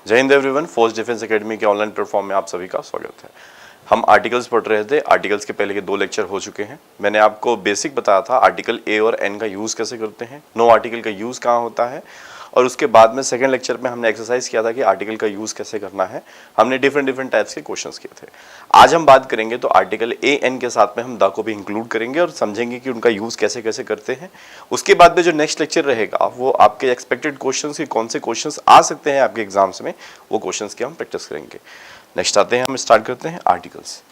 जय Hind everyone, force defence academy के online platform में आप सभी का स्वागत है। हम आर्टिकल्स पढ़ रहे थे। आर्टिकल्स के पहले के 2 लेक्चर हो चुके हैं। मैंने आपको बेसिक बताया था आर्टिकल ए और एन का यूज़ कैसे करते हैं, नो आर्टिकल का यूज़ कहाँ होता है, और उसके बाद में सेकंड लेक्चर में हमने एक्सरसाइज किया था कि आर्टिकल का यूज़ कैसे करना है। हमने डिफरेंट टाइप्स के क्वेश्चंस किए थे। आज हम बात करेंगे तो आर्टिकल ए एन के साथ में हम द को भी इंक्लूड करेंगे और समझेंगे कि उनका यूज़ कैसे कैसे करते हैं। उसके बाद में जो नेक्स्ट लेक्चर रहेगा वो आपके एक्सपेक्टेड क्वेश्चंस के कौन से क्वेश्चंस आ सकते हैं आपके एग्जाम्स में, वो क्वेश्चंस की हम प्रैक्टिस करेंगे। नेक्स्ट आते हैं, हम स्टार्ट करते हैं आर्टिकल्स।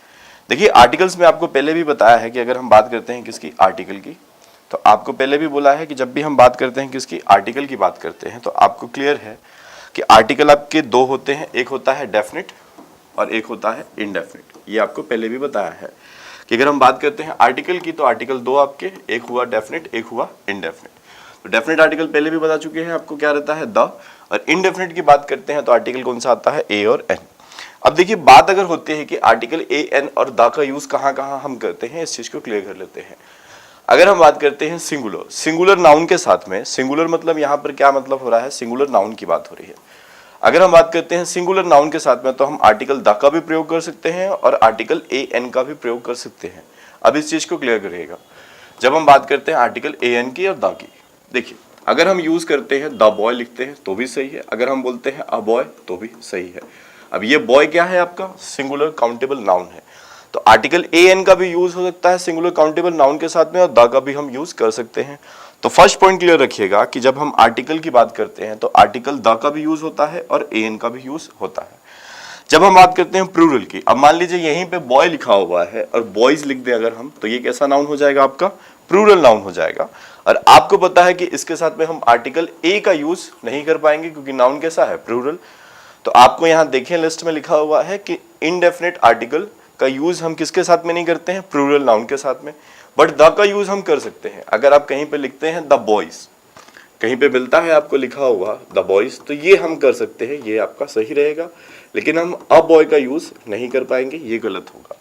देखिए, आर्टिकल्स में आपको पहले भी बताया है कि अगर हम बात करते हैं किसकी, आर्टिकल की, तो आपको पहले भी बोला है कि जब भी हम बात करते हैं किसकी, आर्टिकल की बात करते हैं, तो आपको क्लियर है कि आर्टिकल आपके 2 होते हैं। एक होता है डेफिनेट और एक होता है इनडेफिनेट। ये आपको पहले भी बताया है कि अगर हम बात करते हैं आर्टिकल की तो आर्टिकल 2 आपके, एक हुआ डेफिनेट, एक हुआ इनडेफिनेट। तो डेफिनेट आर्टिकल पहले भी बता चुके हैं आपको क्या रहता है, द, और इनडेफिनेट की बात करते हैं तो आर्टिकल कौन सा आता है, ए और एन। अब देखिए, बात अगर होती है कि आर्टिकल ए एन और द का यूज कहाँ कहाँ हम करते हैं, इस चीज को क्लियर कर लेते हैं। अगर हम बात करते हैं सिंगुलर, सिंगुलर नाउन के साथ में, सिंगुलर मतलब यहाँ पर क्या मतलब हो रहा है, सिंगुलर नाउन की बात हो रही है। अगर हम बात करते हैं सिंगुलर नाउन के साथ में तो हम आर्टिकल द का भी प्रयोग कर सकते हैं और आर्टिकल ए एन का भी प्रयोग कर सकते हैं। अब इस चीज को क्लियर करिएगा जब हम बात करते हैं आर्टिकल ए एन की और द की। देखिए, अगर हम यूज करते हैं द बॉय लिखते हैं तो भी सही है, अगर हम बोलते हैं अ बॉय तो भी सही है। अब ये बॉय क्या है, आपका सिंगुलर काउंटेबल नाउन है, तो आर्टिकल ए एन का भी यूज हो सकता है सिंगुलर काउंटेबल नाउन के साथ में और द का भी हम यूज कर सकते हैं। तो फर्स्ट पॉइंट क्लियर रखिएगा कि जब हम आर्टिकल की बात करते हैं तो आर्टिकल द का भी यूज होता है और ए एन का भी यूज होता है। जब हम बात करते हैं प्लूरल की, अब मान लीजिए यहीं पे बॉय लिखा हुआ है और बॉयज लिख दे अगर हम, तो ये कैसा नाउन हो जाएगा, आपका प्लूरल नाउन हो जाएगा। और आपको पता है कि इसके साथ में हम आर्टिकल ए का यूज नहीं कर पाएंगे क्योंकि नाउन कैसा है, प्लूरल। तो आपको यहाँ देखें लिस्ट में लिखा हुआ है कि इनडेफिनेट आर्टिकल का यूज हम किसके साथ में नहीं करते हैं, प्लूरल नाउन के साथ में, बट द का यूज हम कर सकते हैं। अगर आप कहीं पे लिखते हैं द बॉयज, कहीं पे मिलता है आपको लिखा हुआ द बॉयज, तो ये हम कर सकते हैं, ये आपका सही रहेगा। लेकिन हम अ बॉय का यूज नहीं कर पाएंगे, ये गलत होगा।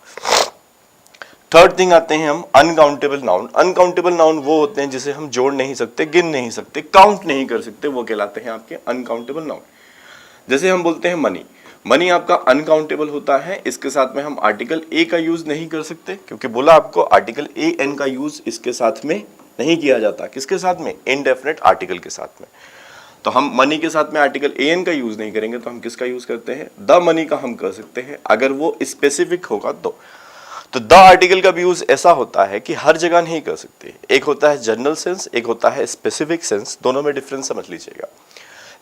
थर्ड थिंग आते हैं हम अनकाउंटेबल नाउन। अनकाउंटेबल नाउन वो होते हैं जिसे हम जोड़ नहीं सकते, गिन नहीं सकते, काउंट नहीं कर सकते, वो कहलाते हैं आपके अनकाउंटेबल नाउन। जैसे हम बोलते हैं मनी, मनी आपका अनकाउंटेबल होता है, इसके साथ में हम आर्टिकल ए का यूज नहीं कर सकते क्योंकि बोला आपको आर्टिकल ए एन का यूज इसके साथ में नहीं किया जाता। किसके साथ में, इनडेफिनेट आर्टिकल के साथ में। तो हम मनी के साथ में आर्टिकल ए एन का यूज नहीं करेंगे, तो हम किसका यूज करते हैं, द मनी का हम कर सकते हैं अगर वो स्पेसिफिक होगा तो द आर्टिकल का भी यूज ऐसा होता है कि हर जगह नहीं कर सकते। एक होता है जनरल सेंस, एक होता है स्पेसिफिक सेंस, दोनों में डिफरेंस समझ लीजिएगा।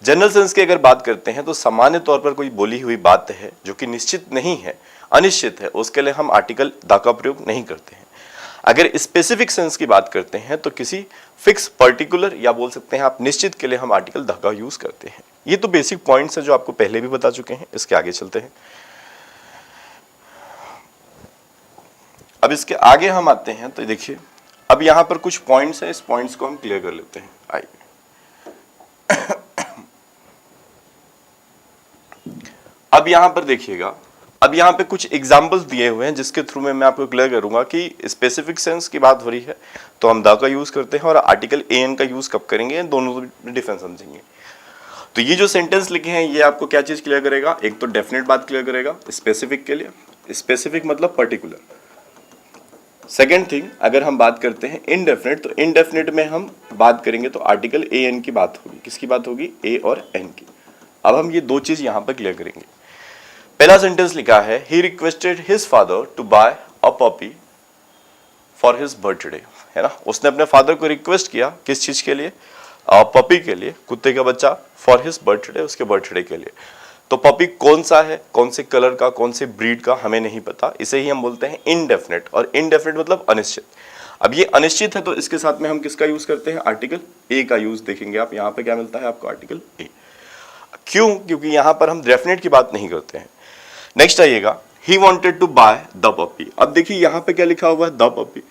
जनरल सेंस की अगर बात करते हैं तो सामान्य तौर पर कोई बोली हुई बात है जो कि निश्चित नहीं है, अनिश्चित है, उसके लिए हम आर्टिकल द का प्रयोग नहीं करते हैं। अगर स्पेसिफिक सेंस की बात करते हैं तो किसी फिक्स, पर्टिकुलर या बोल सकते हैं आप निश्चित के लिए हम आर्टिकल द का यूज करते हैं। ये तो बेसिक पॉइंट्स है जो आपको पहले भी बता चुके हैं। इसके आगे चलते हैं। अब इसके आगे हम आते हैं तो देखिए, अब यहां पर कुछ पॉइंट्स हैं, इस पॉइंट्स को हम क्लियर कर लेते हैं। आइए, अब यहां पर देखिएगा, अब यहां पे कुछ एग्जांपल्स दिए हुए हैं जिसके थ्रू में मैं आपको क्लियर करूंगा कि स्पेसिफिक सेंस की बात हो रही है तो हम द का यूज करते हैं और आर्टिकल ए एन का यूज कब करेंगे, दोनों में डिफरेंस समझेंगे। तो ये जो सेंटेंस लिखे हैं ये आपको क्या चीज क्लियर करेगा, एक तो डेफिनेट बात क्लियर करेगा स्पेसिफिक के लिए, स्पेसिफिक मतलब पर्टिकुलर। सेकेंड थिंग, अगर हम बात करते हैं इनडेफिनेट, तो इनडेफिनेट में हम बात करेंगे तो आर्टिकल ए एन की बात होगी। किसकी बात होगी, ए और एन की। अब हम ये 2 चीज यहां पर क्लियर करेंगे। पहला सेंटेंस लिखा है, he requested his father to buy a puppy for his birthday, है ना। उसने अपने फादर को रिक्वेस्ट किया किस चीज के लिए, पपी के लिए, कुत्ते का बच्चा, फॉर हिज बर्थडे, उसके बर्थडे के लिए। तो पपी कौन सा है, कौन से कलर का, कौन से ब्रीड का, हमें नहीं पता, इसे ही हम बोलते हैं इनडेफिनेट। और इनडेफिनेट मतलब अनिश्चित। अब ये अनिश्चित है तो इसके साथ में हम किसका यूज करते हैं, आर्टिकल ए का यूज। देखेंगे आप यहाँ पे क्या मिलता है आपको, आर्टिकल ए। क्यों, क्योंकि यहां पर हम डेफिनेट की बात नहीं करते हैं। नेक्स्ट आइएगा, he wanted to buy the puppy. अब देखिए यहाँ पे क्या लिखा हुआ है, द पपी।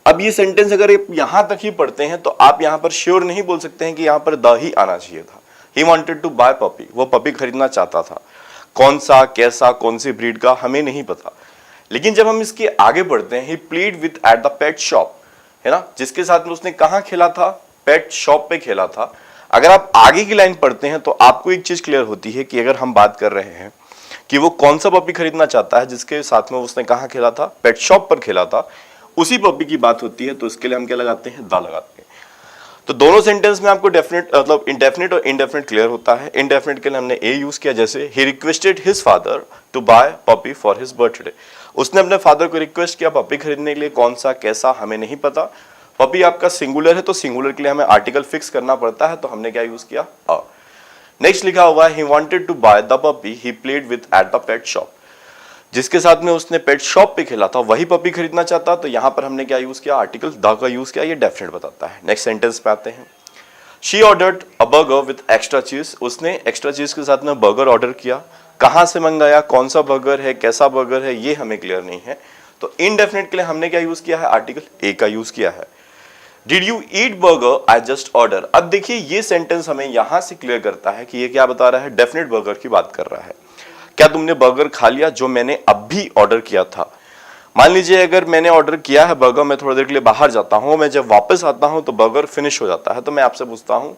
अब ये सेंटेंस अगर यहां तक ही पढ़ते हैं तो आप यहां पर श्योर नहीं बोल सकते हैं कि यहां पर द ही आना चाहिए था। He wanted to buy puppy, वो पपी खरीदना चाहता था। कौन सा, कैसा, कौन सी ब्रीड का, हमें नहीं पता। लेकिन जब हम इसके आगे बढ़ते हैं, he plead with at the pet shop, है ना, जिसके साथ में उसने कहाँ खेला था, पेट शॉप पे खेला था। अगर आप आगे की लाइन पढ़ते हैं तो आपको एक चीज क्लियर होती है कि अगर हम बात कर रहे हैं कि वो कौन सा पपी खरीदना चाहता है जिसके साथ में उसने कहाँ खेला था, पेट शॉप पर खेला था, उसी पपी की बात होती है, तो इसके लिए हम क्या लगाते हैं, दा लगाते हैं। तो दोनों सेंटेंस में आपको डेफिनेट मतलब इंडेफिनेट और इनडेफिनेट क्लियर होता है। इंडेफिनेट के लिए हमने ए यूज किया, जैसे he requested his father to buy puppy for his birthday. उसने अपने फादर को रिक्वेस्ट किया पपी खरीदने के लिए, कौन सा कैसा हमें नहीं पता। पपी आपका सिंगुलर है तो सिंगुलर के लिए हमें आर्टिकल फिक्स करना पड़ता है, तो हमने क्या यूज किया, अ। नेक्स्ट लिखा हुआ है he wanted to buy the puppy he played with at the pet shop. जिसके साथ में उसने पेट शॉप पे खेला था वही पपी खरीदना चाहता, तो यहां पर हमने क्या यूज किया, आर्टिकल द का यूज किया। ये डेफिनेट बताता है। नेक्स्ट सेंटेंस पे आते हैं। She ordered a burger with extra चीज। उसने एक्स्ट्रा चीज के साथ में बर्गर ऑर्डर किया। कहां से मंगाया, कौन सा बर्गर है, कैसा बर्गर है, ये हमें क्लियर नहीं है, तो इनडेफिनेट के लिए हमने क्या यूज किया है, आर्टिकल ए का यूज किया है। Did you eat burger I just order. अब देखिए ये सेंटेंस हमें यहां से क्लियर करता है कि ये क्या बता रहा है, डेफिनेट बर्गर की बात कर रहा है। क्या तुमने बर्गर खा लिया जो मैंने अभी ऑर्डर किया था। मान लीजिए अगर मैंने ऑर्डर किया है बर्गर, मैं थोड़ी देर के लिए बाहर जाता हूं, मैं जब वापस आता हूं तो बर्गर फिनिश हो जाता है, तो मैं आपसे पूछता हूं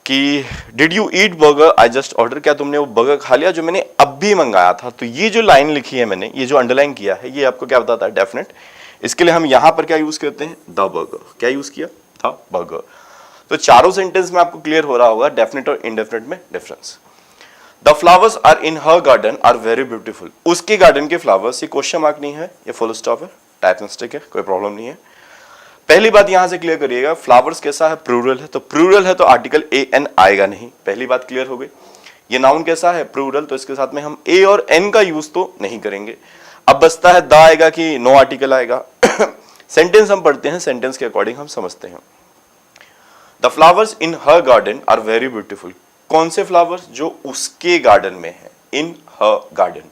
कि did you eat burger I just order, क्या तुमने वो बर्गर खा लिया जो मैंने अभी मंगाया था। तो ये जो लाइन लिखी है मैंने, ये जो अंडरलाइन किया है, ये आपको क्या बताता है, डेफिनेट। इसके लिए हम यहां पर क्या यूज करते हैं, द बर्गर। क्या यूज किया था, बर्गर। तो चारों सेंटेंस में आपको क्लियर हो रहा होगा डेफिनेट और इनडेफिनेट में difference. The flowers are in her garden are very beautiful. उसके गार्डन के फ्लावर्स, ये क्वेश्चन मार्क नहीं है, ये फुल स्टॉप है, टाइप मिस्टेक है, कोई प्रॉब्लम नहीं है। पहली बात यहां से क्लियर करिएगा, फ्लावर्स कैसा है, प्लूरल है, तो प्लूरल है तो आर्टिकल ए एन आएगा नहीं, पहली बात क्लियर हो गई। ये नाउन कैसा है, प्लूरल, तो इसके साथ में हम ए और एन का यूज तो नहीं करेंगे। अब बचता है द आएगा कि नो आर्टिकल आएगा। सेंटेंस हम पढ़ते हैं, सेंटेंस के अकॉर्डिंग हम समझते हैं। The flowers in her garden are very beautiful. कौन से फ्लावर्स, जो उसके गार्डन में है, इन हर गार्डन।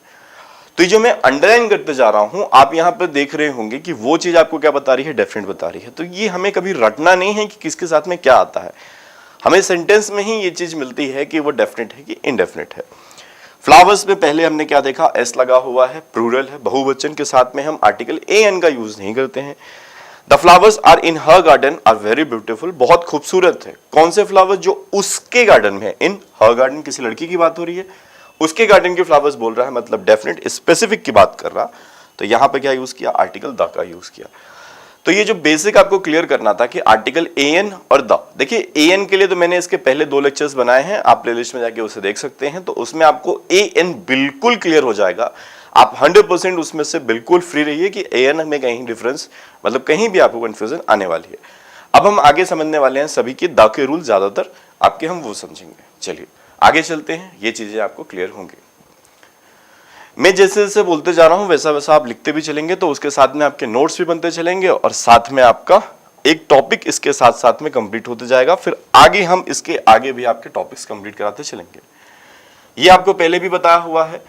तो ये जो मैं अंडरलाइन करते जा रहा हूं, आप यहां पर देख रहे होंगे कि वो चीज आपको क्या बता रही है, डेफिनेट बता रही है। तो ये हमें कभी रटना नहीं है कि किसके साथ में क्या आता है, हमें सेंटेंस में ही ये चीज मिलती है कि वो डेफिनेट है कि इनडेफिनेट है। फ्लावर्स में पहले हमने क्या देखा, एस लगा हुआ है, प्लूरल है, बहुवचन के साथ में हम आर्टिकल ए एन का यूज नहीं करते हैं। The flowers are in her garden are very beautiful, बहुत खूबसूरत है। कौन से फ्लावर्स, जो उसके गार्डन में है, इन हर गार्डन किसी लड़की की बात हो रही है, उसके गार्डन के फ्लावर्स बोल रहा है, मतलब डेफिनेट स्पेसिफिक की बात कर रहा। तो यहां पे क्या यूज किया, आर्टिकल द का यूज किया। तो ये जो बेसिक आपको क्लियर करना था कि आर्टिकल ए एन और द, देखिए ए एन के लिए तो मैंने इसके पहले 2 लेक्चर्स बनाए हैं, आप प्लेलिस्ट में जाके उसे देख सकते हैं, तो उसमें आपको ए एन बिल्कुल क्लियर हो जाएगा। आप 100% उसमें से बिल्कुल फ्री रहिए कि ए एन में कहीं डिफरेंस, मतलब कहीं भी आपको कंफ्यूजन आने वाली है। अब हम आगे समझने वाले हैं सभी के द के रूल, ज्यादातर आपके हम वो समझेंगे। चलिए आगे चलते हैं, ये चीजें आपको क्लियर होंगी। मैं जैसे जैसे बोलते जा रहा हूं वैसा वैसा आप लिखते भी चलेंगे, तो उसके साथ में आपके नोट्स भी बनते चलेंगे और साथ में आपका एक टॉपिक इसके साथ साथ में कंप्लीट होते जाएगा। फिर आगे हम इसके आगे भी आपके टॉपिक्स कंप्लीट कराते चलेंगे। ये आपको पहले भी बताया हुआ है,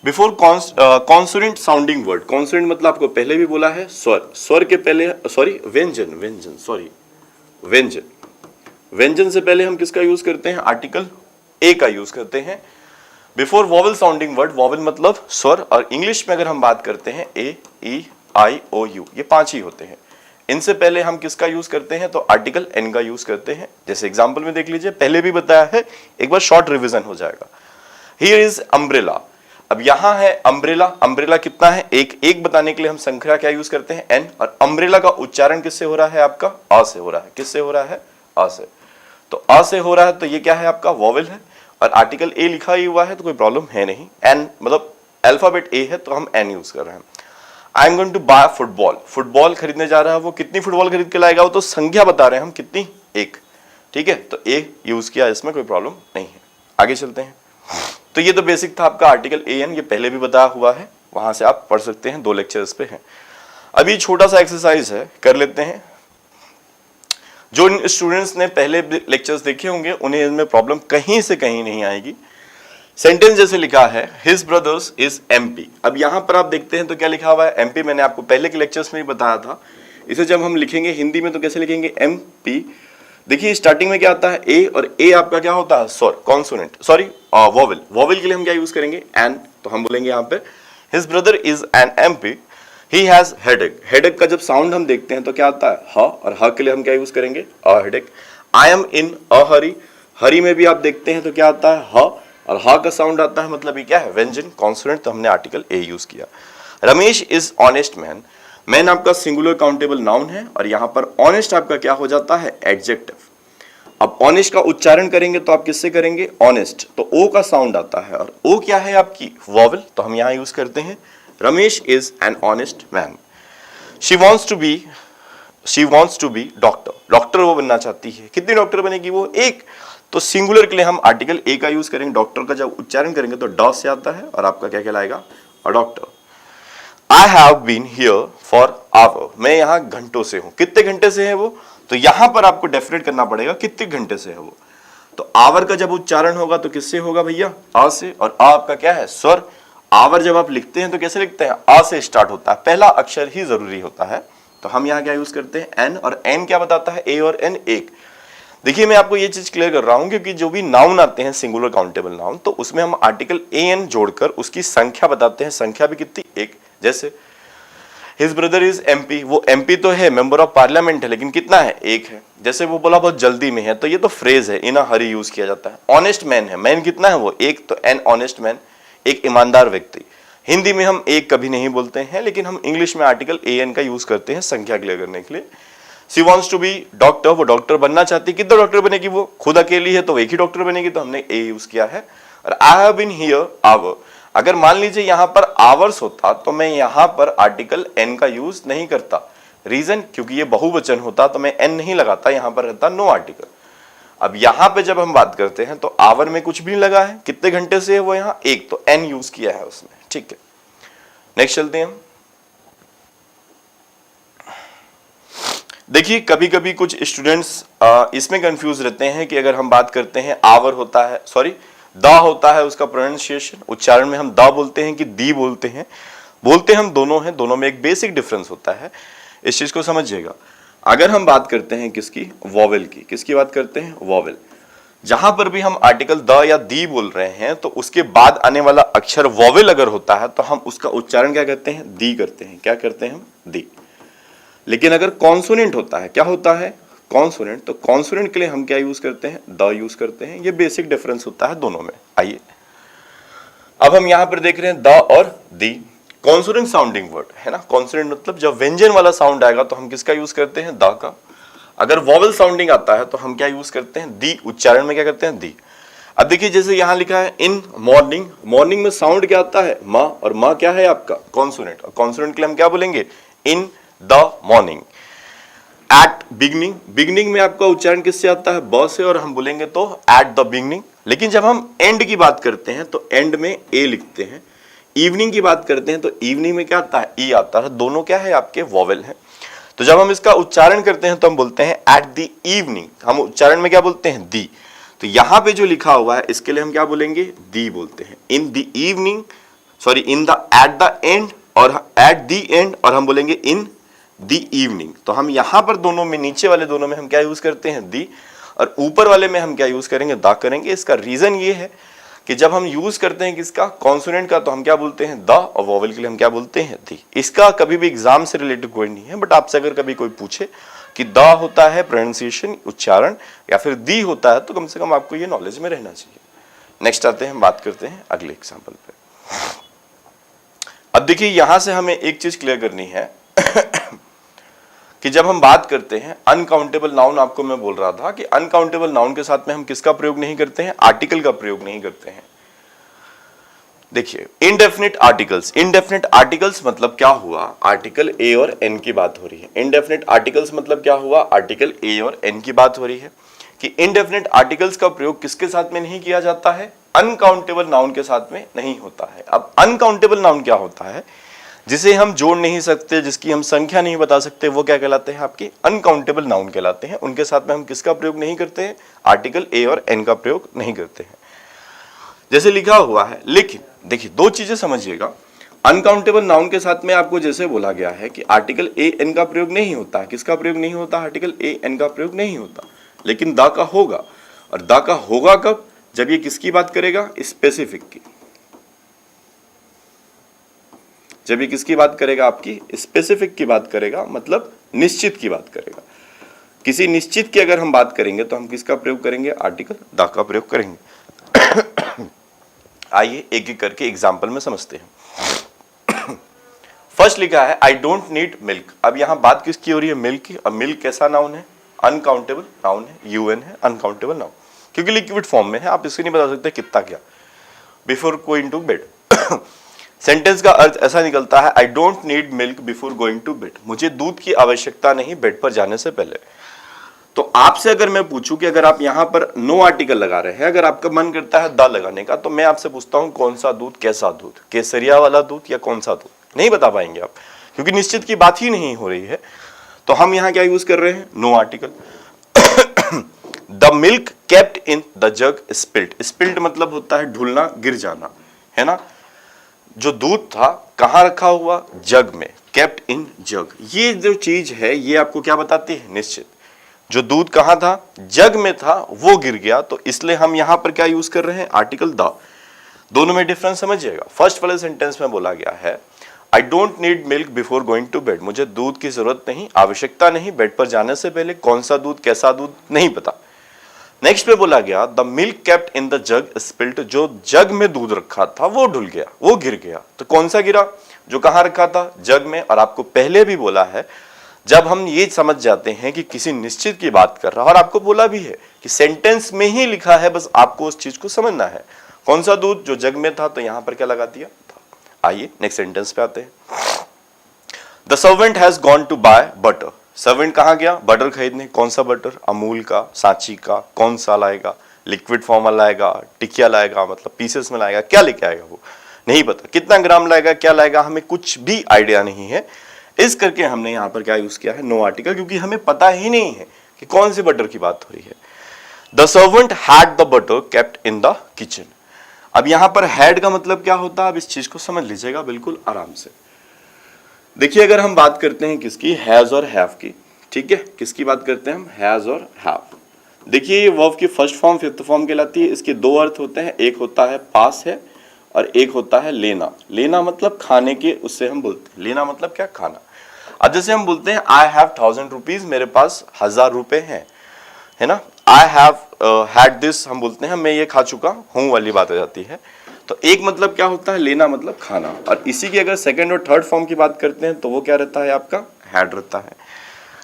before consonant sounding word. Consonant मतलब आपको पहले भी बोला है स्वर, स्वर के पहले, सॉरी व्यंजन, व्यंजन सॉरी व्यंजन, व्यंजन से पहले हम किसका यूज करते हैं, आर्टिकल ए का यूज करते हैं। Before vowel sounding word, vowel मतलब स्वर, और इंग्लिश में अगर हम बात करते हैं ए ई आई ओ यू, ये 5 ही होते हैं। इनसे पहले हम किसका यूज करते हैं, तो आर्टिकल एन का यूज करते हैं। जैसे एग्जांपल में देख लीजिए, पहले भी बताया है, एक बार शॉर्ट रिवीजन हो जाएगा। Here is umbrella. अब यहां है अम्ब्रेला, अम्ब्रेला कितना है, एक बताने के लिए हम संख्या क्या यूज करते हैं, एन, और अम्ब्रेला का उच्चारण किससे हो रहा है, आपका अ से हो रहा है। किससे हो रहा है, अ से। तो अ से हो रहा है, तो ये क्या है, आपका वॉवेल है, और आर्टिकल ए लिखा ही हुआ है तो कोई प्रॉब्लम है नहीं। एन मतलब अल्फाबेट ए है तो हम एन यूज कर रहे हैं। I am going to buy football, football खरीदने जा रहा है, वो कितनी फुटबॉल खरीद के लाएगा, वो तो संख्या बता रहे हैं हम, कितनी, 1, ठीक है, तो ए यूज किया, इसमें कोई प्रॉब्लम नहीं है। आगे चलते हैं। तो ये तो बेसिक था आपका आर्टिकल ए एन, ये पहले भी बताया हुआ है, वहां से आप पढ़ सकते हैं, 2 लेक्चर्स पे है। अभी छोटा सा एक्सरसाइज है, कर लेते हैं। जो स्टूडेंट्स ने पहले लेक्चर्स देखे होंगे उन्हें इनमें प्रॉब्लम कहीं से कहीं नहीं आएगी। सेंटेंस जैसे लिखा है, हिज ब्रदर्स इज एमपी। अब यहां पर आप देखते हैं तो क्या लिखा हुआ है, एमपी। मैंने आपको पहले के लेक्चर्स में ही बताया था, इसे जब हम लिखेंगे हिंदी में तो कैसे लिखेंगे, एमपी। देखिए स्टार्टिंग में क्या आता है, ए, और ए आपका क्या होता है, स्वर, कॉन्सोनेंट, सॉरी वॉवेल। वॉवेल के लिए हम क्या यूज करेंगे, एन, तो हम बोलेंगे यहाँ पे his brother is an MP, he has headache. Headache का जब साउंड हम देखते हैं तो क्या आता है, ह, और ह के लिए हम क्या यूज करेंगे, अ हेडेक। आई एम इन अ हरी, हरी में भी आप देखते हैं तो क्या आता है, ह, और ह का साउंड आता है, मतलब ये क्या है, व्यंजन, कॉन्सोनेंट, तो हमने आर्टिकल ए यूज किया। Ramesh is honest man, man आपका सिंगुलर काउंटेबल नाउन है और यहां पर ऑनेस्ट आपका क्या हो जाता है, एडजेक्टिव। अब ऑनेस्ट का उच्चारण करेंगे तो आप किससे करेंगे, ऑनेस्ट, तो ओ का साउंड आता है और ओ क्या है आपकी, वॉवल, तो हम यहां यूज करते हैं Ramesh is an honest man. She wants to be doctor, doctor वो बनना चाहती है, कितनी डॉक्टर बनेगी वो, एक, तो सिंगुलर के लिए हम आर्टिकल ए का यूज करेंगे, डॉक्टर का जब उच्चारण करेंगे तो डॉ से आता है और आपका क्या कहलाएगा, a doctor. I have been here for hour, मैं यहाँ घंटों से हूं, कितने घंटे से है वो, तो यहां पर आपको डेफिनेट करना पड़ेगा कितने घंटे से है वो, तो आवर का जब उच्चारण होगा तो किससे होगा भैया, आ से, और आ आपका क्या है, स्वर। आवर जब आप लिखते हैं तो कैसे लिखते हैं, आ से स्टार्ट होता है, पहला अक्षर ही जरूरी होता है, तो हम यहाँ क्या यूज करते हैं, एन, और एन क्या बताता है, ए और एन एक। देखिए मैं आपको ये चीज क्लियर कर रहा हूं क्योंकि जो भी नाउन आते हैं सिंगुलर काउंटेबल नाउन, तो उसमें हम आर्टिकल ए एन जोड़कर उसकी संख्या बताते हैं, संख्या भी कितनी, एक। जैसे हिज ब्रदर इज एमपी, वो एमपी तो है, मेंबर ऑफ पार्लियामेंट है, लेकिन कितना है, एक है। जैसे वो बोला बहुत जल्दी में है, तो ये तो फ्रेज है, इन अ हरी यूज किया जाता है। ऑनेस्ट मैन है, मैन कितना है वो, एक, तो एन ऑनेस्ट मैन, एक ईमानदार व्यक्ति। हिंदी में हम एक कभी नहीं बोलते हैं, लेकिन हम इंग्लिश में आर्टिकल ए एन का यूज करते हैं संख्या क्लियर करने के लिए। She wants to be doctor, वो डॉक्टर बनना चाहती है, कितना डॉक्टर बनेगी वो, खुद अकेली है तो एक ही डॉक्टर बनेगी, तो हमने ए यूज किया है। और I have been here hour, अगर मान लीजिए यहां पर आवर्स होता तो मैं यहां पर आर्टिकल एन का यूज नहीं करता, रीजन क्योंकि ये बहुवचन होता तो मैं एन नहीं लगाता, यहां पर रहता नो आर्टिकल। अब यहां पे जब हम बात करते हैं तो आवर में कुछ भी नहीं लगा है, कितने घंटे से है वो यहाँ, एक, तो एन यूज किया है उसमें, ठीक है। नेक्स्ट चलते हैं हम। देखिए कभी कभी कुछ स्टूडेंट्स इसमें कंफ्यूज रहते हैं कि अगर हम बात करते हैं आवर होता है, सॉरी द होता है, उसका प्रोनाउंसिएशन, उच्चारण में हम द बोलते हैं कि दी बोलते हैं, बोलते हम दोनों हैं, दोनों में एक बेसिक डिफरेंस होता है, इस चीज को समझिएगा। अगर हम बात करते हैं किसकी, वॉवेल की, किसकी बात करते हैं, वॉवेल, जहां पर भी हम आर्टिकल द या दी बोल रहे हैं तो उसके बाद आने वाला अक्षर वॉवेल अगर होता है तो हम उसका उच्चारण क्या करते हैं, दी करते हैं, क्या करते हैं हम, दी। लेकिन अगर कॉन्सोनेंट होता है, क्या होता है, कॉन्सोनेंट, तो कॉन्सोनेंट के लिए हम क्या यूज करते हैं, द यूज करते हैं, ये बेसिक डिफरेंस होता है दोनों में। आइए अब हम यहां पर देख रहे हैं द और दी, कॉन्सोनेंट साउंडिंग वर्ड है ना, कॉन्सोनेंट मतलब जब व्यंजन वाला साउंड आएगा तो हम किसका यूज करते हैं, द का। अगर वॉवल साउंडिंग आता है तो हम क्या यूज करते हैं, दी, उच्चारण में क्या करते हैं, दी। अब देखिए जैसे यहां लिखा है इन मॉर्निंग, मॉर्निंग में साउंड क्या आता है, मा, और मा क्या है आपका, कॉन्सोनेंट, और कॉन्सोनेंट के लिए हम क्या बोलेंगे, in the morning. At beginning, beginning में आपका उच्चारण किससे आता है, ब से, और हम बोलेंगे तो एट द बिगनिंग। लेकिन जब हम एंड की बात करते हैं तो एंड में ए लिखते हैं। इवनिंग की बात करते हैं तो इवनिंग में क्या आता है, ई आता है, दोनों क्या है आपके वॉवेल हैं। तो जब हम इसका उच्चारण करते हैं तो हम बोलते हैं एट द इवनिंग, हम उच्चारण में क्या बोलते हैं, दी। तो यहां पे जो लिखा हुआ है इसके लिए हम क्या बोलेंगे, दी बोलते हैं। In the evening, sorry in the, at the end, और एट द एंड, और हम बोलेंगे इन द इवनिंग। तो हम यहां पर दोनों में, नीचे वाले दोनों में हम क्या यूज करते हैं, दी, और ऊपर वाले में हम क्या यूज करेंगे, दा करेंगे। इसका रीजन ये है कि जब हम यूज करते हैं किसका, कॉन्सोनेंट का, तो हम क्या बोलते हैं, द, और वॉवेल के लिए हम क्या बोलते हैं, दी। इसका कभी भी एग्जाम से रिलेटेड कोई नहीं है, बट आपसे अगर कभी कोई पूछे कि द होता है प्रोनाउंसिएशन, उच्चारण, या फिर दी होता है, तो कम से कम आपको ये नॉलेज में रहना चाहिए। नेक्स्ट आते हैं, हम बात करते हैं अगले एग्जाम्पल पे। अब देखिए यहां से हमें एक चीज क्लियर करनी है कि जब हम बात करते हैं अनकाउंटेबल नाउन, आपको मैं बोल रहा था कि अनकाउंटेबल नाउन के साथ में हम किसका प्रयोग नहीं करते हैं, आर्टिकल का प्रयोग नहीं करते हैं। देखिए इनडेफिनिट आर्टिकल्स, इनडेफिनिट आर्टिकल्स मतलब क्या हुआ, आर्टिकल ए और एन की बात हो रही है। इनडेफिनिट आर्टिकल्स मतलब क्या हुआ, आर्टिकल ए और एन की बात हो रही है कि इनडेफिनिट आर्टिकल्स का प्रयोग किसके साथ में नहीं किया जाता है, अनकाउंटेबल नाउन के साथ में नहीं होता है। अब अनकाउंटेबल नाउन क्या होता है, जिसे हम जोड़ नहीं सकते, जिसकी हम संख्या नहीं बता सकते, वो क्या कहलाते हैं, आपके अनकाउंटेबल नाउन कहलाते हैं। उनके साथ में हम किसका प्रयोग नहीं करते हैं, आर्टिकल ए और एन का प्रयोग नहीं करते हैं, जैसे लिखा हुआ है। लेकिन देखिए दो चीजें समझिएगा, अनकाउंटेबल नाउन के साथ में आपको जैसे बोला गया है कि आर्टिकल ए एन का प्रयोग नहीं होता, किसका प्रयोग नहीं होता, आर्टिकल ए एन का प्रयोग नहीं होता, लेकिन दा का होगा। और दा का होगा कब, जब ये किसकी बात करेगा, स्पेसिफिक की। जब ये किसकी बात करेगा, आपकी स्पेसिफिक की बात करेगा, मतलब निश्चित की बात करेगा। किसी निश्चित की अगर हम बात करेंगे तो हम किसका प्रयोग करेंगे, आर्टिकल द का प्रयोग करेंगे। आइए एक एक करके एग्जाम्पल में समझते हैं। फर्स्ट लिखा है आई डोंट नीड मिल्क। अब यहां बात किसकी हो रही है, मिल्क की। अब मिल्क कैसा नाउन है, अनकाउंटेबल नाउन है, यूएन है, अनकाउंटेबल नाउन, क्योंकि लिक्विड फॉर्म में है, आप इससे नहीं बता सकते कितना क्या। Before going to bed, sentence का अर्थ ऐसा निकलता है I don't need milk before going to bed. मुझे दूध की आवश्यकता नहीं बेड पर जाने से पहले। तो आपसे अगर मैं पूछूं कि अगर आप यहां पर नो आर्टिकल लगा रहे हैं, अगर आपका मन करता है द लगाने का, तो मैं आपसे पूछता हूं कौन सा दूध, कैसा दूध, केसरिया वाला दूध या कौन सा दूध, नहीं बता पाएंगे आप, क्योंकि निश्चित की बात ही नहीं हो रही है। तो हम यहां क्या यूज कर रहे हैं, no article. The milk kept in the jug spilled. Spilled मतलब होता है ढुलना, गिर जाना, है ना। जो दूध था कहां रखा हुआ, जग में, केप्ट इन जग। ये जो चीज है ये आपको क्या बताती है, निश्चित। जो दूध कहां था, जग में था, वो गिर गया, तो इसलिए हम यहां पर क्या यूज कर रहे हैं, आर्टिकल द। दोनों में डिफरेंस समझिएगा। फर्स्ट वाले सेंटेंस में बोला गया है I don't need milk before going to bed. मुझे दूध की जरूरत नहीं, आवश्यकता नहीं बेड पर जाने से पहले। कौन सा दूध, कैसा दूध, नहीं पता। नेक्स्ट पे बोला गया the milk kept in the jug spilt. जो जग में दूध रखा था वो ढुल गया, वो गिर गया। तो कौन सा गिरा, जो कहां रखा था, जग में। और आपको पहले भी बोला है, जब हम ये समझ जाते हैं कि किसी निश्चित की बात कर रहा है, और आपको बोला भी है कि सेंटेंस में ही लिखा है, बस आपको उस चीज को समझना है। कौन सा दूध, जो जग में था, तो यहां पर क्या लगा दिया था। आइए नेक्स्ट सेंटेंस पे आते हैं। The servant has gone to buy butter. Servant कहां गया, बटर खरीदने। कौन सा बटर, अमूल का, सांची का, कौन सा लाएगा, लिक्विड फॉर्म में लाएगा, टिकिया लाएगा, मतलब पीसेस में लाएगा, क्या लेके आएगा वो नहीं पता। कितना ग्राम लाएगा, क्या लाएगा, हमें कुछ भी आइडिया नहीं है। इस करके हमने यहां पर क्या यूज किया है, नो आर्टिकल, क्योंकि हमें पता ही नहीं है कि कौन से बटर की बात हो रही है। The servant had the butter kept in the kitchen. अब यहां पर हैड का मतलब क्या होता है, अब इस चीज को समझ लीजिएगा बिल्कुल आराम से। देखिए अगर हम बात करते हैं किसकी, हैज और हैव की, ठीक है, किसकी बात करते हैं हम, हैज और हैव। देखिए ये वर्ब की फर्स्ट फॉर्म फिफ्थ फॉर्म कहलाती है। इसके दो अर्थ होते हैं, एक होता है पास है और एक होता है लेना। लेना मतलब खाने के, उससे हम बोलते हैं, लेना मतलब क्या, खाना। अब जैसे हम बोलते हैं आई हैव 1000 रुपीज, मेरे पास 1000 रुपए हैं, है ना। आई हैव हैड दिस, हम बोलते हैं मैं ये खा चुका हूं वाली बात आ जाती है। तो एक मतलब क्या होता है, लेना मतलब खाना। और इसी की अगर सेकंड और थर्ड फॉर्म की बात करते हैं तो वो क्या रहता है आपका, हैड रहता है।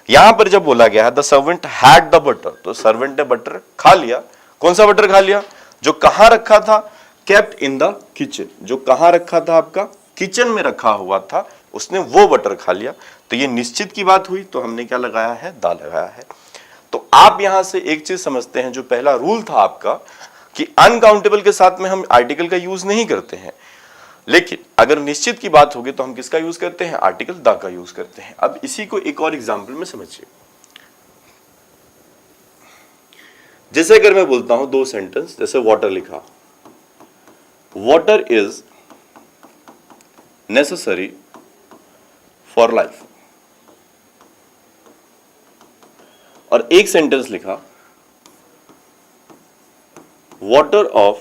यहां पर जब बोला गया है the servant had the butter, तो सर्वेंट ने बटर खा लिया। कौन सा बटर खा लिया, जो कहां रखा था, केप्ट इन द किचन। जो कहां रखा था, आपका किचन में रखा हुआ था, उसने वो बटर खा लिया। तो ये निश्चित की बात हुई, तो हमने क्या लगाया है, द लगाया है। तो आप यहां से एक चीज समझते हैं, जो पहला रूल था आपका कि अनकाउंटेबल के साथ में हम आर्टिकल का यूज नहीं करते हैं, लेकिन अगर निश्चित की बात होगी तो हम किसका यूज करते हैं, आर्टिकल द का यूज करते हैं। अब इसी को एक और एग्जांपल में समझिए। जैसे अगर मैं बोलता हूं दो सेंटेंस, जैसे वाटर लिखा, water is necessary for life, और एक सेंटेंस लिखा water of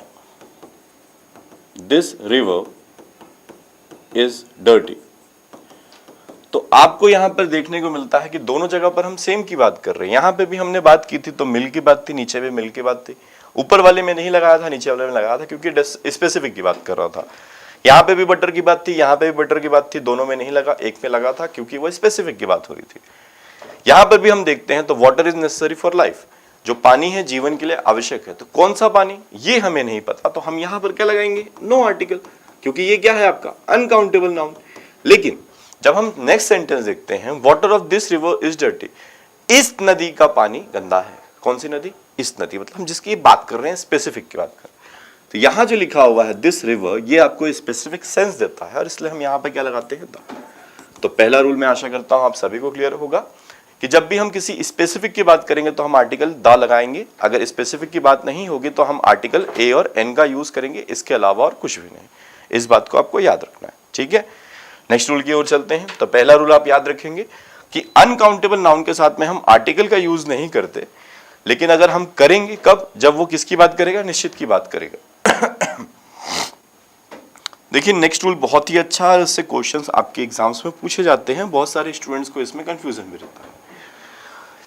this river is dirty. तो आपको यहां पर देखने को मिलता है कि दोनों जगह पर हम सेम की बात कर रहे हैं। यहां पे भी हमने बात की थी तो मिल की बात थी, नीचे भी मिल की बात थी। ऊपर वाले में नहीं लगाया था, नीचे वाले में लगाया था, क्योंकि स्पेसिफिक की बात कर रहा था। यहां पे भी बटर की बात थी, यहां पे भी बटर की बात थी, दोनों में नहीं लगा, एक में लगा था क्योंकि वो स्पेसिफिक की बात हो रही थी। यहां पर भी हम देखते हैं तो water is necessary for life, जो पानी है जीवन के लिए आवश्यक है। तो कौन सा पानी, ये हमें नहीं पता, तो हम यहां पर क्या लगाएंगे, नो आर्टिकल, क्योंकि ये क्या है आपका अनकाउंटेबल नाउन। लेकिन जब हम नेक्स्ट सेंटेंस देखते हैं, water of this river is dirty, इस नदी का पानी गंदा है। कौन सी नदी, इस नदी, मतलब हम जिसकी बात कर रहे हैं, स्पेसिफिक की बात कर रहे हैं। तो यहां जो लिखा हुआ है दिस रिवर, ये आपको स्पेसिफिक सेंस देता है, और इसलिए हम यहां पर क्या लगाते हैं, द। तो पहला रूल मैं आशा करता हूं आप सभी को क्लियर होगा कि जब भी हम किसी स्पेसिफिक की बात करेंगे तो हम आर्टिकल द लगाएंगे। अगर स्पेसिफिक की बात नहीं होगी तो हम आर्टिकल ए और एन का यूज करेंगे, इसके अलावा और कुछ भी नहीं। इस बात को आपको याद रखना है, ठीक है। नेक्स्ट रूल की ओर चलते हैं। तो पहला रूल आप याद रखेंगे कि अनकाउंटेबल नाउन के साथ में हम आर्टिकल का यूज नहीं करते, लेकिन अगर हम करेंगे कब, जब वो किसकी बात करेगा, निश्चित की बात करेगा। देखिए नेक्स्ट रूल बहुत ही अच्छा है, इससे क्वेश्चंस आपके एग्जाम्स में पूछे जाते हैं। बहुत सारे स्टूडेंट्स को इसमें कंफ्यूजन भी रहता है।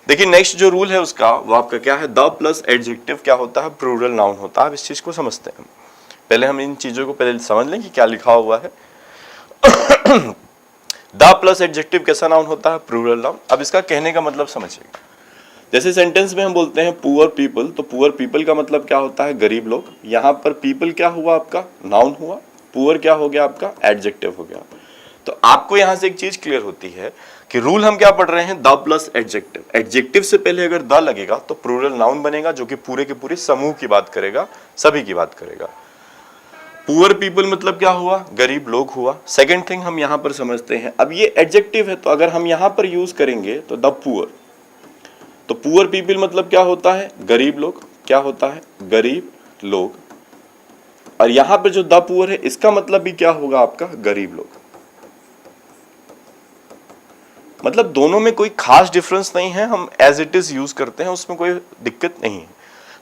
देखिए नेक्स्ट जो रूल है उसका वो आपका क्या है, द प्लस एडजेक्टिव क्या होता है, प्लूरल नाउन होता है। अब इस चीज को समझते हैं, पहले हम इन चीजों को पहले समझ लें कि क्या लिखा हुआ है। द प्लस एडजेक्टिव कैसा नाउन होता है, प्लूरल नाउन। अब इसका कहने का मतलब समझिएगा, जैसे सेंटेंस में हम बोलते हैं पुअर पीपल, तो पुअर पीपल का मतलब क्या होता है, गरीब लोग। यहाँ पर पीपल क्या हुआ आपका, नाउन हुआ, पुअर क्या हो गया आपका, एडजेक्टिव हो गया। तो आपको यहां से एक चीज क्लियर होती है कि रूल हम क्या पढ़ रहे हैं, द प्लस एडजेक्टिव। एडजेक्टिव से पहले अगर द लगेगा तो प्लूरल नाउन बनेगा, जो कि पूरे के पूरे समूह की बात करेगा, सभी की बात करेगा। पुअर पीपल मतलब क्या हुआ, गरीब लोग हुआ। सेकेंड थिंग हम यहां पर समझते हैं, अब ये एडजेक्टिव है तो अगर हम यहां पर यूज करेंगे तो द पुअर, तो पुअर पीपल मतलब क्या होता है, गरीब लोग। क्या होता है, गरीब लोग। और यहां पर जो द पुअर है इसका मतलब भी क्या होगा आपका, गरीब लोग। मतलब दोनों में कोई खास डिफरेंस नहीं है, हम एज इट इज यूज करते हैं, उसमें कोई दिक्कत नहीं है।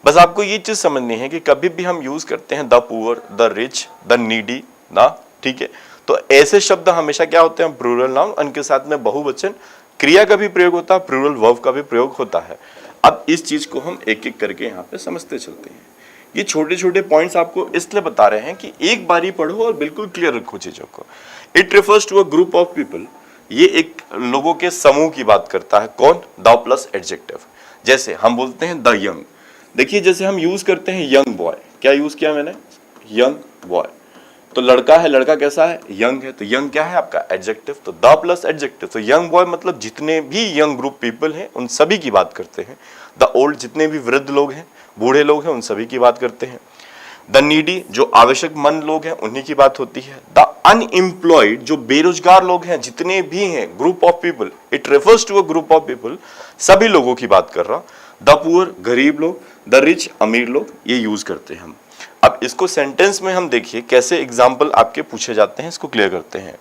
बस आपको ये चीज समझनी है कि कभी भी हम यूज करते हैं the poor, the rich, the needy ना, ठीक है, तो ऐसे शब्द हमेशा क्या होते हैं, प्लूरल नाउन। उनके साथ में बहुवचन क्रिया का भी प्रयोग होता है, प्लूरल वर्ब का भी प्रयोग होता है। अब इस चीज को हम एक एक करके यहाँ पे समझते चलते हैं। ये छोटे छोटे पॉइंट्स आपको इसलिए बता रहे हैं कि एक बारी पढ़ो और बिल्कुल क्लियर रखो चीजों को। It refers to a group of people, ये एक लोगों के समूह की बात करता है। कौन, द प्लस एडजेक्टिव। जैसे हम बोलते हैं द यंग, देखिए जैसे हम यूज करते हैं यंग बॉय, क्या यूज किया मैंने, यंग बॉय। तो लड़का है, लड़का कैसा है, यंग है, तो यंग क्या है आपका, एडजेक्टिव। तो द प्लस एडजेक्टिव, तो यंग बॉय मतलब जितने भी यंग ग्रुप पीपल हैं उन सभी की बात करते हैं। द ओल्ड, जितने भी वृद्ध लोग हैं, बूढ़े लोग हैं, उन सभी की बात करते हैं। द नीडी, जो आवश्यकमंद लोग हैं उन्हीं की बात होती है। द अनएम्प्लॉयड, जो बेरोजगार लोग हैं, जितने भी हैं, group of people, it refers to a group of people, सभी लोगों की बात कर रहा। द पुअर, गरीब लोग, द रिच, अमीर लोग, ये यूज करते हैं हम। अब इसको सेंटेंस में हम देखिए कैसे एग्जाम्पल आपके पूछे जाते हैं, इसको क्लियर करते हैं।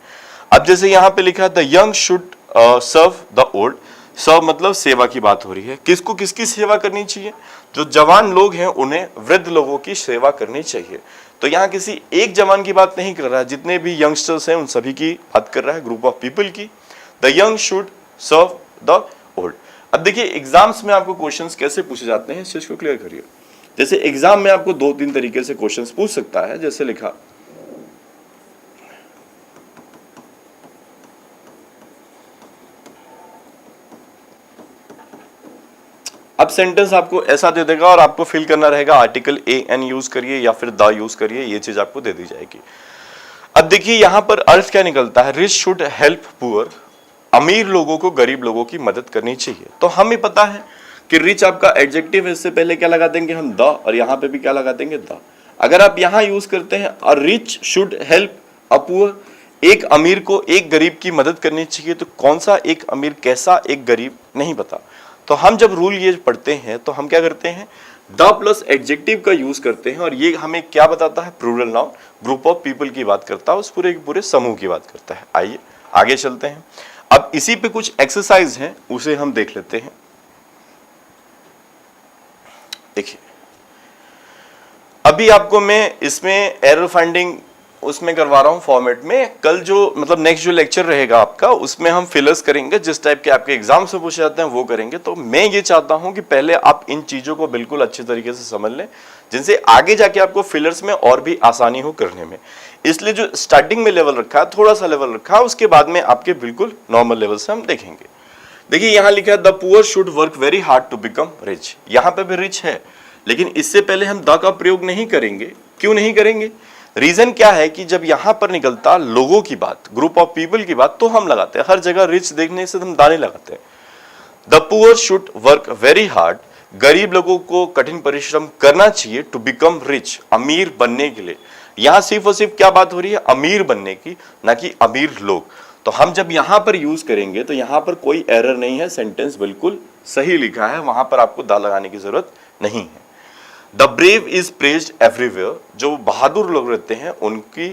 अब जैसे यहाँ पे लिखा है the young should serve the old, serve मतलब सेवा की बात हो रही है। किसको किसकी सेवा करनी चाहिए, जो जवान लोग हैं उन्हें वृद्ध लोगों की सेवा करनी चाहिए। तो यहाँ किसी एक जवान की बात नहीं कर रहा है, जितने भी यंगस्टर्स हैं उन सभी की बात कर रहा है, ग्रुप ऑफ पीपल की। The young should serve the old. अब देखिए एग्जाम्स में आपको क्वेश्चंस कैसे पूछे जाते हैं, इस चीज को क्लियर करिए। जैसे एग्जाम में आपको 2-3 तरीके से क्वेश्चंस पूछ सकता है, जैसे लिखा अब सेंटेंस आपको ऐसा दे देगा और आपको फिल करना रहेगा आर्टिकल ए एन यूज करिए या फिर द यूज करिए, ये चीज आपको दे दी जाएगी। अब देखिए यहां पर अर्थ क्या निकलता है, रिच शुड हेल्प पुअर, अमीर लोगों को गरीब लोगों की मदद करनी चाहिए। तो हमें पता है कि रिच आपका एडजेक्टिव है, इससे पहले क्या लगा देंगे हम, द, और यहां पे भी क्या लगा देंगे, द। अगर आप यहां यूज करते हैं और rich should help a poor, एक अमीर को एक गरीब की मदद करनी चाहिए, तो कौन सा एक अमीर, कैसा एक गरीब, नहीं पता। तो हम जब रूल ये पढ़ते हैं तो हम क्या करते हैं, द प्लस एडजेक्टिव का यूज करते हैं, और ये हमें क्या बताता है, plural noun, group of people की बात करता है, उस पूरे के पूरे समूह की बात करता है। आइए आगे चलते हैं। अब इसी पे कुछ एक्सरसाइज हैं, उसे हम देख लेते हैं। देखिए अभी आपको मैं इसमें एरर फाइंडिंग उसमें करवा रहा हूं फॉर्मेट में। कल जो मतलब नेक्स्ट जो लेक्चर रहेगा आपका, उसमें हम फिलर्स करेंगे, जिस टाइप के आपके एग्जाम से पूछे जाते हैं वो करेंगे। तो मैं ये चाहता हूं कि पहले आप इन चीजों को बिल्कुल अच्छे तरीके से समझ लें, जिनसे आगे जाके आपको फिलर्स में और भी आसानी हो करने में। इसलिए जो स्टार्टिंग में लेवल रखा है, थोड़ा सा लेवल रखा है, उसके बाद में आपके बिल्कुल नॉर्मल लेवल से हम देखेंगे। देखिए यहां लिखा है the poor should work very hard to become rich. यहां पे भी रिच है, लेकिन इससे पहले हम द का प्रयोग नहीं करेंगे। क्यों नहीं करेंगे, रीजन क्या है कि जब यहां पर निकलता लोगों की बात, ग्रुप ऑफ पीपल की बात, तो हम लगाते हैं। हर जगह रिच देखने से हम दाने लगाते हैं। The poor should work very hard, गरीब लोगों को कठिन परिश्रम करना चाहिए, टू बिकम रिच, अमीर बनने के लिए। यहां सिर्फ और सिर्फ क्या बात हो रही है, अमीर बनने की, ना कि अमीर लोग। तो हम जब यहां पर यूज करेंगे तो यहां पर कोई एरर नहीं है, सेंटेंस बिल्कुल सही लिखा है, वहां पर आपको दा लगाने की जरूरत नहीं है। The brave is praised everywhere, जो बहादुर लोग रहते हैं उनकी